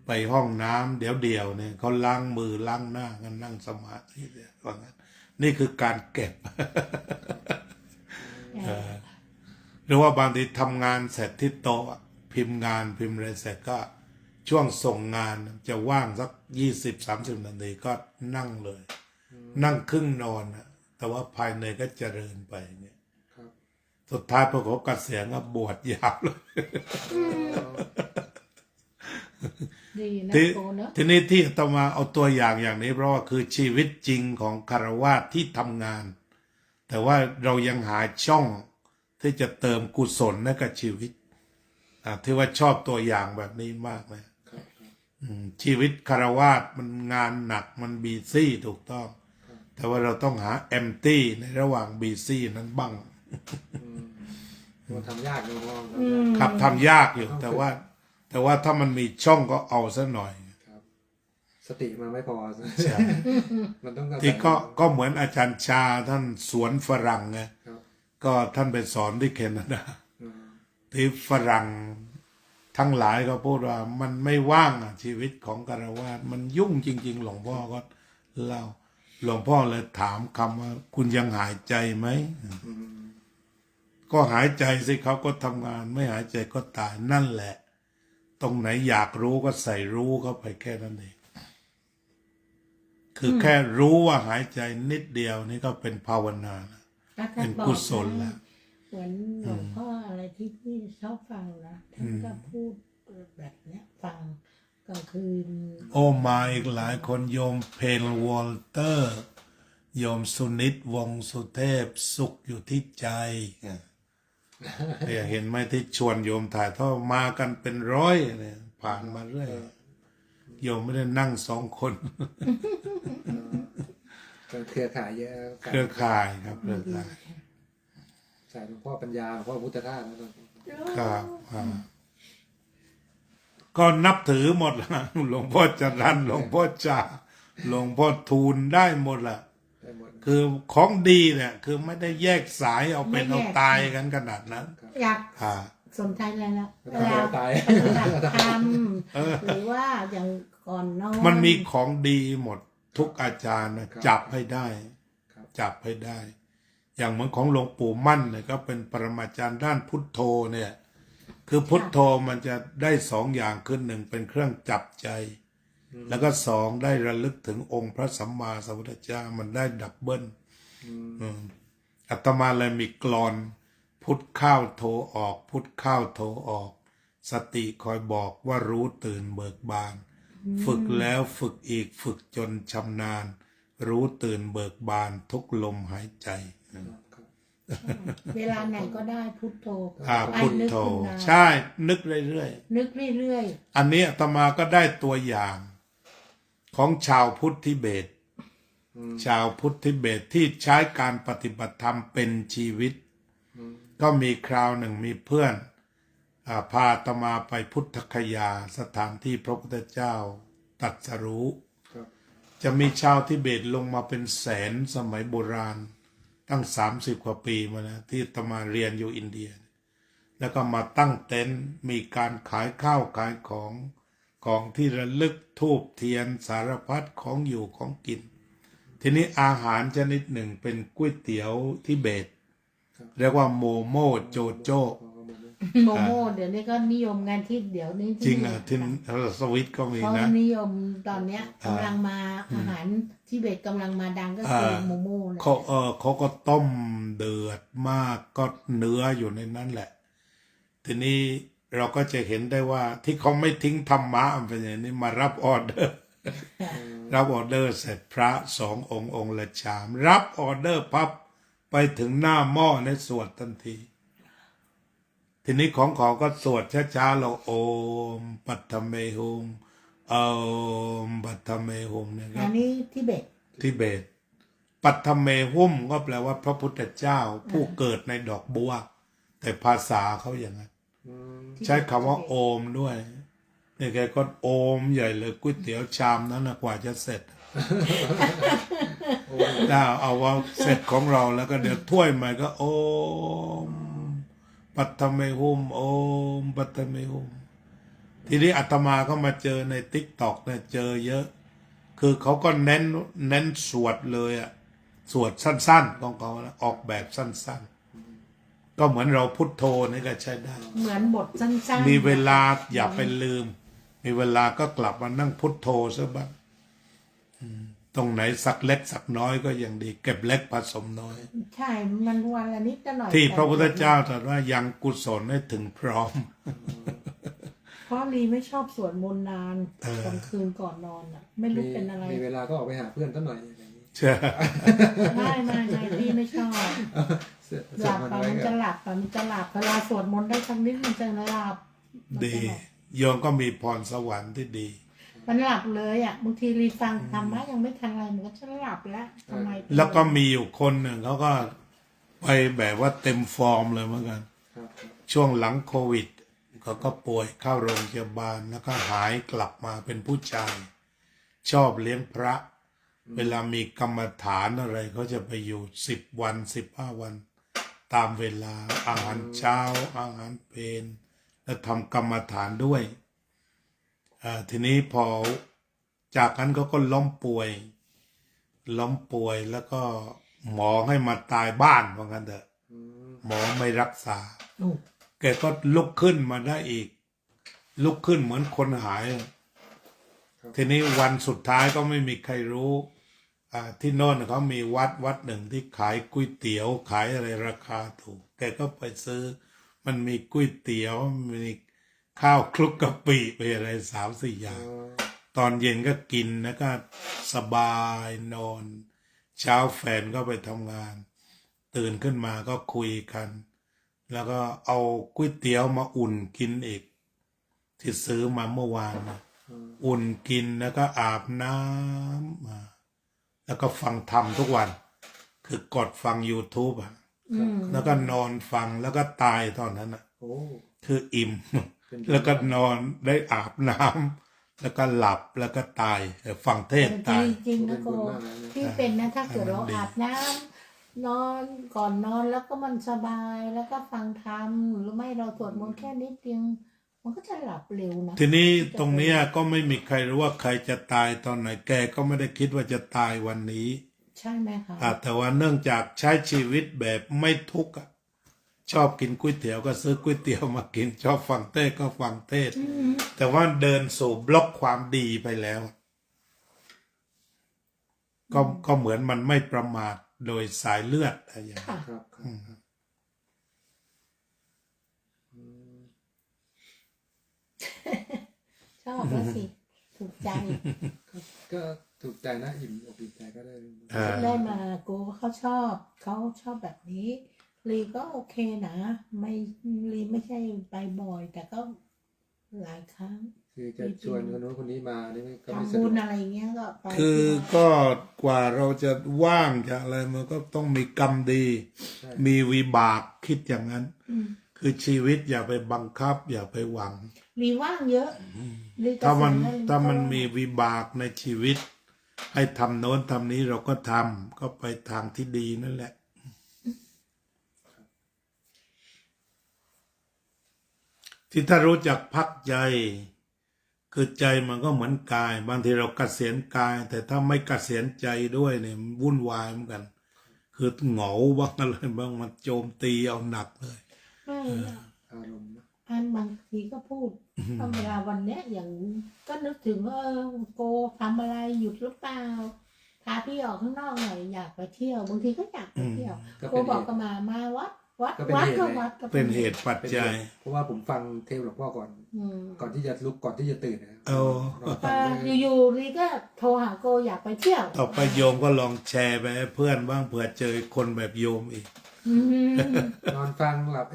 ไปห้องน้ำเดี๋ยวเนี่ยเขาล้างมือล้างหน้ากันนั่งสมาธิเนี่ยว่างั้นนี่คือการเก็บ หรือว่าบางทีทำงานเสร็จที่โต๊ะพิมพ์อะไรเสร็จก็ช่วงส่งงานจะว่างสัก20-30 นาทีก็นั่งเลยนั่งครึ่งนอนนะแต่ว่าภายในก็เจริญไปเนี่ยสุดท้ายพอเขาเกษียณก็บวชยาวเลย ดีนะ ที โกเนอะ ทีนี้ที่อาตมาเอาตัวอย่างนี้เพราะว่าคือชีวิตจริงของคฤหัสถ์ที่ทำงานแต่ว่าเรายังหาช่องที่จะเติมกุศลให้กับชีวิตที่ว่าชอบตัวอย่างแบบนี้มากเลยชีวิตคฤหัสถ์มันงานหนักมันบีซี่ถูกต้องแต่ แต่ว่าเราต้องหา empty ในระหว่าง busy นั้นบ้าง มันทำยากเลยพ่อ ครับทำยากอยู่แต่ว่าถ้ามันมีช่องก็เอาซะหน่อย ครับ สติมันไม่พอ ใช่ มันต้อง ที่ก็เหมือนอาจารย์ชาท่านสวนฝรั่งไง ครับ ก็ท่านไปสอนที่แคนาดา อืม ที่ฝรั่งทั้งหลายก็พูดว่ามันไม่ว่างอะชีวิตของคฤหัสถ์มันยุ่งจริง ๆ หลวงพ่อก็เล่าหลวงพ่อเลยถามคำว่าคุณยังหายใจไหม อืม ก็หายใจสิเขาก็ทำงานไม่หายใจก็ตายนั่นแหละ ตรงไหนอยากรู้ก็ใส่รู้เข้าไปแค่นั้นเองคือแค่รู้ว่าหายใจนิดเดียวนี่ก็เป็นภาวนาแล้วเป็นกุศลแล้ว เหมือนหลวงพ่ออะไรที่พี่ชอบฟังนะท่านก็พูดแบบเนี้ยฟังกลางคืน โอ้มาอีกหลายคนโยมเพลวอลเตอร์โยมสุนิตวงศ์สุเทพสุขอยู่ที่ใจเนี่ยเห็นไหมที่ชวนโยมถ่ายทอดมากันเป็นร้อยเนี่ยผ่านมาเรื่อยโยมไม่ได้นั่ง2 คน เครือข่ายเยอะ เครือข่ายครับเครือข่าย ใส่หลวงพ่อปัญญาหลวงพ่อพุทธทาสแล้วก็ ครับก็นับถือหมดละหลวงพ่อจรัญหลวงพ่อจ่าหลวงพ่อทูลได้หมดละ ได้หมด คือของดีเนี่ยคือไม่ได้แยกสายเอาเป็นเอาตายกันขนาดนั้น อยาก อ่า สนใจอะไรนะเว ตาย ลา ตาย ปฏิบัติธรรมหรือว่าอย่างก่อนนอน มันมีของดีหมดทุกอาจารย์นะจับให้ได้ ครับ จับให้ได้ อย่างเหมือนของหลวงปู่มั่นเนี่ยก็เป็นปรมาจารย์ด้านพุทโธเนี่ย คือพุทโธมันจะได้2 อย่างขึ้น1เป็นเครื่องจับใจ แล้วก็2ได้ระลึกถึงองค์พระสัมมาสัมพุทธเจ้ามันได้ดับเบิลอาตมาเลยมีกลอน พุทเข้าโทออก พุทเข้าโทออก สติคอยบอกว่ารู้ตื่นเบิกบาน ฝึกแล้วฝึกอีกฝึกจนชำนาญ รู้ตื่นเบิกบานทุกลมหายใจ เวลาไหนก็ได้พุทโธ พุทโธใช่นึกเรื่อยๆ นึกเรื่อย อันนี้อาตมาก็ได้ตัวอย่างของชาวพุทธทิเบต ชาวพุทธทิเบตที่ใช้การปฏิบัติธรรมเป็นชีวิต ก็มีคราวหนึ่งมีเพื่อนพาอาตมาไปพุทธคยาสถานที่พระพุทธเจ้าตรัสรู้ ครับ จะมีชาวทิเบตลงมาเป็นแสนสมัยโบราณ ตั้ง30 กว่าปีมาแล้วที่อาตมาเรียนอยู่อินเดีย แล้วก็มาตั้งเต็นท์มีการขายข้าวขายของที่ระลึกธูปเทียนสารพัดของอยู่ของกิน ทีนี้อาหารชนิดหนึ่งเป็นก๋วยเตี๋ยวทิเบต เรียกว่าโมโมโจโจ ๆโมโม่เดี๋ยวนี้ก็นิยมงานที่เดี๋ยวนี้ จริงอ่ะที่สวิตก็มี เขา นะ นิยมตอนเนี้ยกำลังมาอาหารที่เบตกำลังมาดังก็คือโมโม่เนี่ย เขาก็ต้มเดือดมากก็เนื้ออยู่ในนั้นแหละ ทีนี้เราก็จะเห็นได้ว่าที่เขาไม่ทิ้งธรรมะมันเป็นอย่างนี้มารับออเดอร์ รับออเดอร์เสร็จพระ2 องค์องค์ละชาม รับออเดอร์พับไปถึงหน้าหม้อในสวดทันที ทีนี้ของเขาก็สวดช้าๆเราโอมปัตตเมหุมโอมปัตตเมหุมเนี่ยค อั รับ นนี้ที่เบต ทิเบต ปัตตเมหุมก็แปลว่าพระพุทธเจ้าผู้เกิดในดอกบัว แต่ภาษาเขาอย่างนั้นใช้คำว่าโอมด้วยนี่แกก็โอมใหญ่เลยก๋วยเตี๋ยวชามนั้นนะกว่าจะเสร็จ ถ้าเอาว่าเสร็จของเราแล้วก็เดี๋ยวถ้วยใหม่ก็โอมปัตตเมหุมโอมปัตตเมหุมทีนี้อาตมาก็มาเจอในติ๊กต็อกเนี่ยเจอเยอะ คือเขาก็เน้นสวดเลยอะสวดสั้นๆของเขานะออกแบบสั้นๆ ก็เหมือนเราพุทโธนี่ก็ใช้ได้ เหมือนบทสั้นๆ มีเวลาอย่าไปลืม มีเวลาก็กลับมานั่งพุทโธซะบ้างตรงไหนสักเล็กสักน้อยก็ยังดี เก็บเล็กผสมน้อย ใช่มันวันละนิดละหน่อย ที่พระพุทธเจ้าตรัสว่ายังกุศลให้ถึงพร้อม เพราะลีไม่ชอบสวดมนต์นานกลางคืนก่อนนอนอ่ะ ไม่รู้เป็นอะไร มีเวลาก็ออกไปหาเพื่อนสักหน่อยอะไรอย่างนี้ ใช่ ไม่พี่ไม่ชอบหลับไปมันจะหลับเวลาสวดมนต์ได้สักนิดมันจะหลับ ดีโยมก็มีพรสวรรค์ที่ดี มันหลับเลยอ่ะบางทีรีฟังธรรมะยังไม่ทันอะไรมันก็จะหลับแล้วทำไมเป็น แล้วก็มีอยู่คนหนึ่งเขาก็ไปแบบว่าเต็มฟอร์มเลยเหมือนกัน ครับ ช่วงหลังโควิดเขาก็ป่วยเข้าโรงพยาบาลแล้วก็หายกลับมาเป็นผู้ชาย ชอบเลี้ยงพระ เวลามีกรรมฐานอะไรเขาจะไปอยู่10 วัน15 วัน ตามเวลาอาหารเช้าอาหารเพลและทำกรรมฐานด้วยทีนี้พอจากนั้นเขาก็ล้มป่วยแล้วก็หมอให้มาตายบ้านว่างั้นเถอะหมอไม่รักษา โอ้ แกก็ลุกขึ้นมาได้อีก ลุกขึ้นเหมือนคนหาย ทีนี้วันสุดท้ายก็ไม่มีใครรู้ที่โน่นเขามีวัดหนึ่งที่ขายก๋วยเตี๋ยวขายอะไรราคาถูก แกก็ไปซื้อ มันมีก๋วยเตี๋ยวมีข้าวคลุกกะปิไปอะไร3-4 อย่าง ตอนเย็นก็กินแล้วก็สบายนอน เช้าแฟนก็ไปทำงาน ตื่นขึ้นมาก็คุยกัน แล้วก็เอาก๋วยเตี๋ยวมาอุ่นกินอีก ที่ซื้อมาเมื่อวานนะอุ่นกินแล้วก็อาบน้ำมาแล้วก็ฟังธรรมทุกวัน คือกดฟัง YouTube อ่ะ แล้วก็นอนฟังแล้วก็ตายตอนนั้นอ่ะ โอ้ คืออิ่ม แล้วก็นอนได้อาบน้ำแล้วก็หลับแล้วก็ตายฟังเทศน์ตาย จริงๆนะโกที่เป็นนะถ้าเกิดเราอาบน้ำนอนก่อนนอนแล้วก็มันสบายแล้วก็ฟังธรรมหรือไม่เราสวดมนต์แค่นิดเดียวมันก็จะหลับเร็วนะ ทีนี้ตรงเนี้ยก็ไม่มีใครรู้ว่าใครจะตายตอนไหนแกก็ไม่ได้คิดว่าจะตายวันนี้ ใช่ไหมคะ แต่ว่าเนื่องจากใช้ชีวิตแบบไม่ทุกข์อะชอบกินก๋วยเตี๋ยวก็ซื้อก๋วยเตี๋ยวมากิน ชอบฟังเทศน์ก็ฟังเทศน์แต่ว่าเดินสู่บล็อกความดีไปแล้ว ก็เหมือนมันไม่ประมาทโดยสายเลือดอะไรอย่างนี้ ค่ะ ครับครับ ชอบแล้วสิถูกใจ ก็ถูกใจนะอิ่มอกอิ่มใจก็ได้ ได้มาโกเขาชอบแบบนี้ลีก็โอเคนะไม่ลีไม่ใช่ไปบ่อย แต่ก็หลายครั้ง คือจะชวนคนโน้นคนนี้มานี่ก็ไม่ ทำ สะด บุ ว ญ ก อะไรเงี้ยก็ไป คือก็กว่าเราจะว่างจากอะไรมันก็ต้องมีกรรมดี ใช่ มีวิบากคิดอย่างนั้น อืม คือชีวิตอย่าไปบังคับ อย่าไปหวัง ลีว่างเยอะลีเกษียณ ถ้ามัน แล้วลี ถ้ามัน ก็ มีวิบากในชีวิต ให้ทำโน้นทำนี้เราก็ทำก็ไปทางที่ดีนั่นแหละ ที่ถ้ารู้จักพักใจคือใจมันก็เหมือนกาย บางทีเราเกษียณกาย แต่ถ้าไม่เกษียณใจด้วยเนี่ยมันวุ่นวายเหมือนกัน คือเหงาบ้างอะไรบ้างมันโจมตีเอาหนักเลย ไม่อะ อารมณ์นะ อันบางทีก็พูดเวลาวันเนี้ยอย่างก็นึกถึงว่าโกทำอะไรหยุดหรือเปล่าพาพี่ออกข้างนอกหน่อยอยากไปเที่ยวบางทีก็อยากไปเที่ยวโกบอกก็มาวัดวัดก็วัดก็ เป็นเหตุปัจ เป็น จัย เพราะว่าผมฟังเทปหลวงพ่อก่อน อืม ก่อนที่จะลุกก่อนที่จะตื่นนะ เอา ลองฟังดู อยู่ๆลีก็โทรหาโกอยากไปเที่ยว ต่อไปโยมก็ลองแชร์ไปให้เพื่อนบ้างเผื่อเจอคนแบบโยมอีก อืม นอนฟังหลับ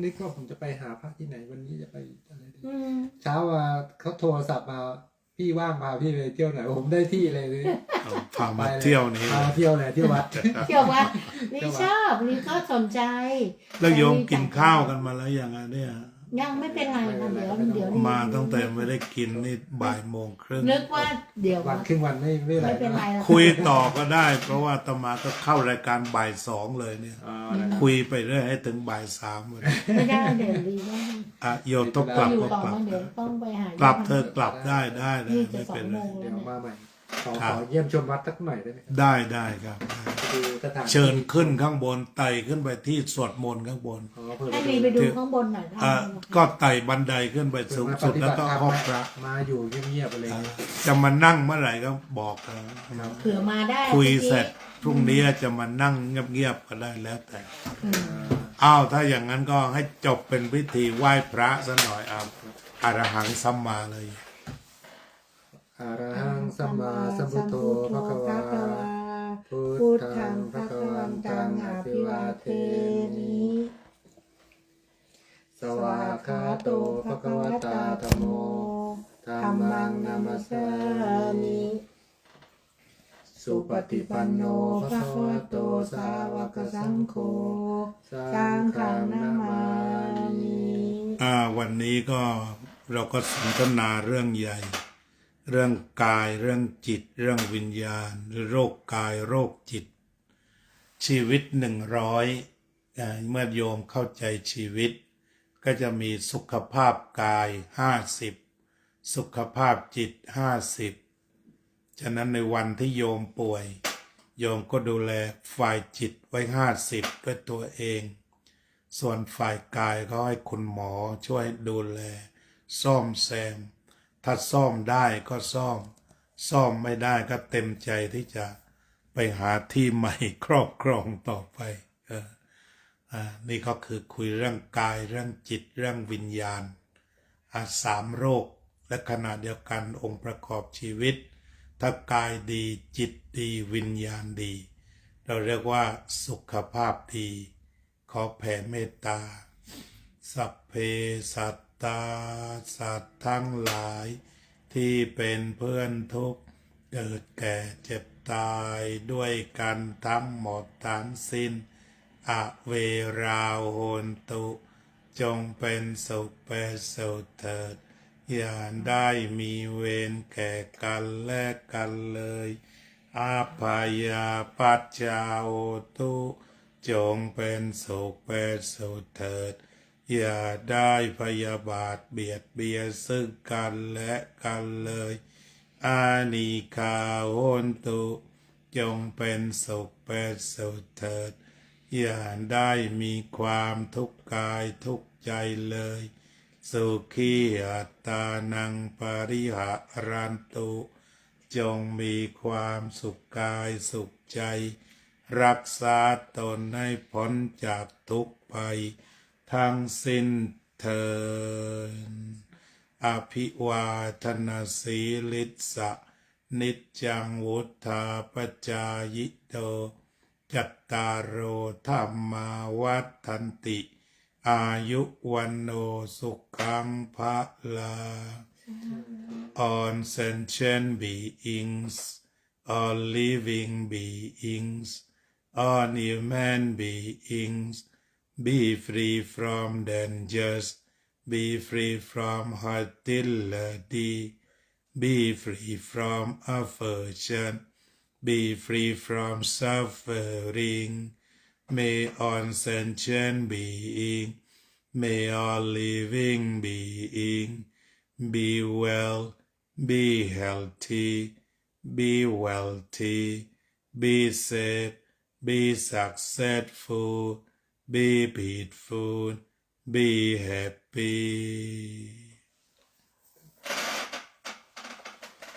นึกว่าผมจะไปหาพระที่ไหนวันนี้จะไปอะไรดี อืม เช้ามาเขาโทรศัพท์มาพี่ว่างพาพี่ไปเที่ยวไหนผมได้ที่เลยนี่ เอาพามาเที่ยวนี้ พามาเที่ยวเลยเที่ยววัด เที่ยววัดลีชอบลีก็สนใจ แล้วโยมกินข้าวกันมาแล้วยังไงเนี่ย ยังไม่เป็นไรค่ะเดี๋ยว มาตั้งแต่ไม่ได้กินนี่13:30 นึกว่าเดี๋ยว วันครึ่งวันไม่เป็นไร ไม่เป็นไรแล้ว คุยต่อก็ได้ เพราะว่าอาตมาก็เข้ารายการ2:00เลยเนี่ย อ๋อนะครับ คุยไปเรื่อยให้ถึง3:00เลย ไม่ได้เดี๋ยวลีว่า โยมต้องกลับ อยู่ ก็ ต่อก ลับ มาเดี๋ยวต้องไปหาก ลับเธอกลับได้ไม่เป็นไร เดี๋ยวมาใหม่ขอเยี่ยมชมวัดสักหน่อยได้ไหมครับ ได้ครับ ดูสถานที่ เชิญขึ้นข้างบนไต่ขึ้นไปที่สวดมนต์ข้างบน อ๋อเพื่อ ให้ลีไปดูข้างบนหน่อยได้ไหม ก็ไต่บันไดขึ้นไปสูงสุดแล้วก็ห้องพระ มาอยู่เงียบๆอะไร อ่า เงี้ย จะมานั่งเมื่อไหร่ก็บอกนะ เผื่อมาได้ คุยเสร็จพรุ่งนี้จะมานั่งเงียบๆก็ได้แล้วแต่ อืม อ้าวถ้าอย่างนั้นก็ให้จบเป็นพิธีไหว้พระซะหน่อยอรหังสัมมาเลย อะระหังสัมมาสัมพุทโธภะคะวาพุ พุ ท ท ธั ธั ง ง ภะ ภะ คะ คะ วั วัน น ตั ตั ง ง อ อ ภิ ภิ วาว า เท เท มิ มิ สวากขาโตภะคะวตาธัมโมธัมมังนามัสสา สุปฏิปันโนภะคะวะโตสาวกสังโฆสังฆังนามามิ วันนี้ก็เราก็สนทนาเรื่องใหญ่ เรื่องกายเรื่องจิตเรื่องวิญญาณหรือโรคกายโรคจิต ชีวิต100เมื่อโยมเข้าใจชีวิต ก็จะมีสุขภาพกาย50สุขภาพจิต50ฉะนั้นในวันที่โยมป่วย โยมก็ดูแลฝ่ายจิตไว้50ด้วยตัวเองส่วนฝ่ายกายก็ให้คุณหมอช่วยดูแลซ่อมแซมถ้าซ่อมได้ก็ซ่อมไม่ได้ก็เต็มใจที่จะไปหาที่ใหม่ครอบครองต่อไปนี่ก็คือคุยเรื่องกายเรื่องจิตเรื่องวิญญาณ3โรคและขณะเดียวกันองค์ประกอบชีวิตถ้ากายดีจิตดีวิญญาณดีเราเรียกว่าสุขภาพดีขอแผ่เมตตาสัพเพสัตตาสัตว์ทั้งหลายที่เป็นเพื่อนทุกข์เกิดแก่เจ็บตายด้วยกันทั้งหมดทั้งสิ้นอเวราโหนตุจงเป็นสุขเป็นสุขเถิดอย่าได้มีเวรแก่กันและกันเลยอาภายาปัจจาโอตุจงเป็นสุขเป็นสุขเถิดอย่าได้พยาบาทเบียดเบียนซึ่งกันและกันเลยอานิคาโหนตุจงเป็นสุขเป็นสุขเถิดอย่าได้มีความทุกข์กายทุกข์ใจเลยสุขีอัตตานังปริหารันตุจงมีความสุขกายสุขใจรักษาตนให้พ้นจากทุกข์ภัยทั้งสิ้นเถิดอภิวาทนาสีลิสะนิจจังวุธาปจายโตจัตตารโอธรรมาวัฏันติอายุวันโนสุขังภะลา On sentient beings all living beings all human beings be free from dangers be free from hostility be free from aversion be free from suffering may all sentient being may all living being be well be healthy be wealthy be safe be successful be peaceful be happy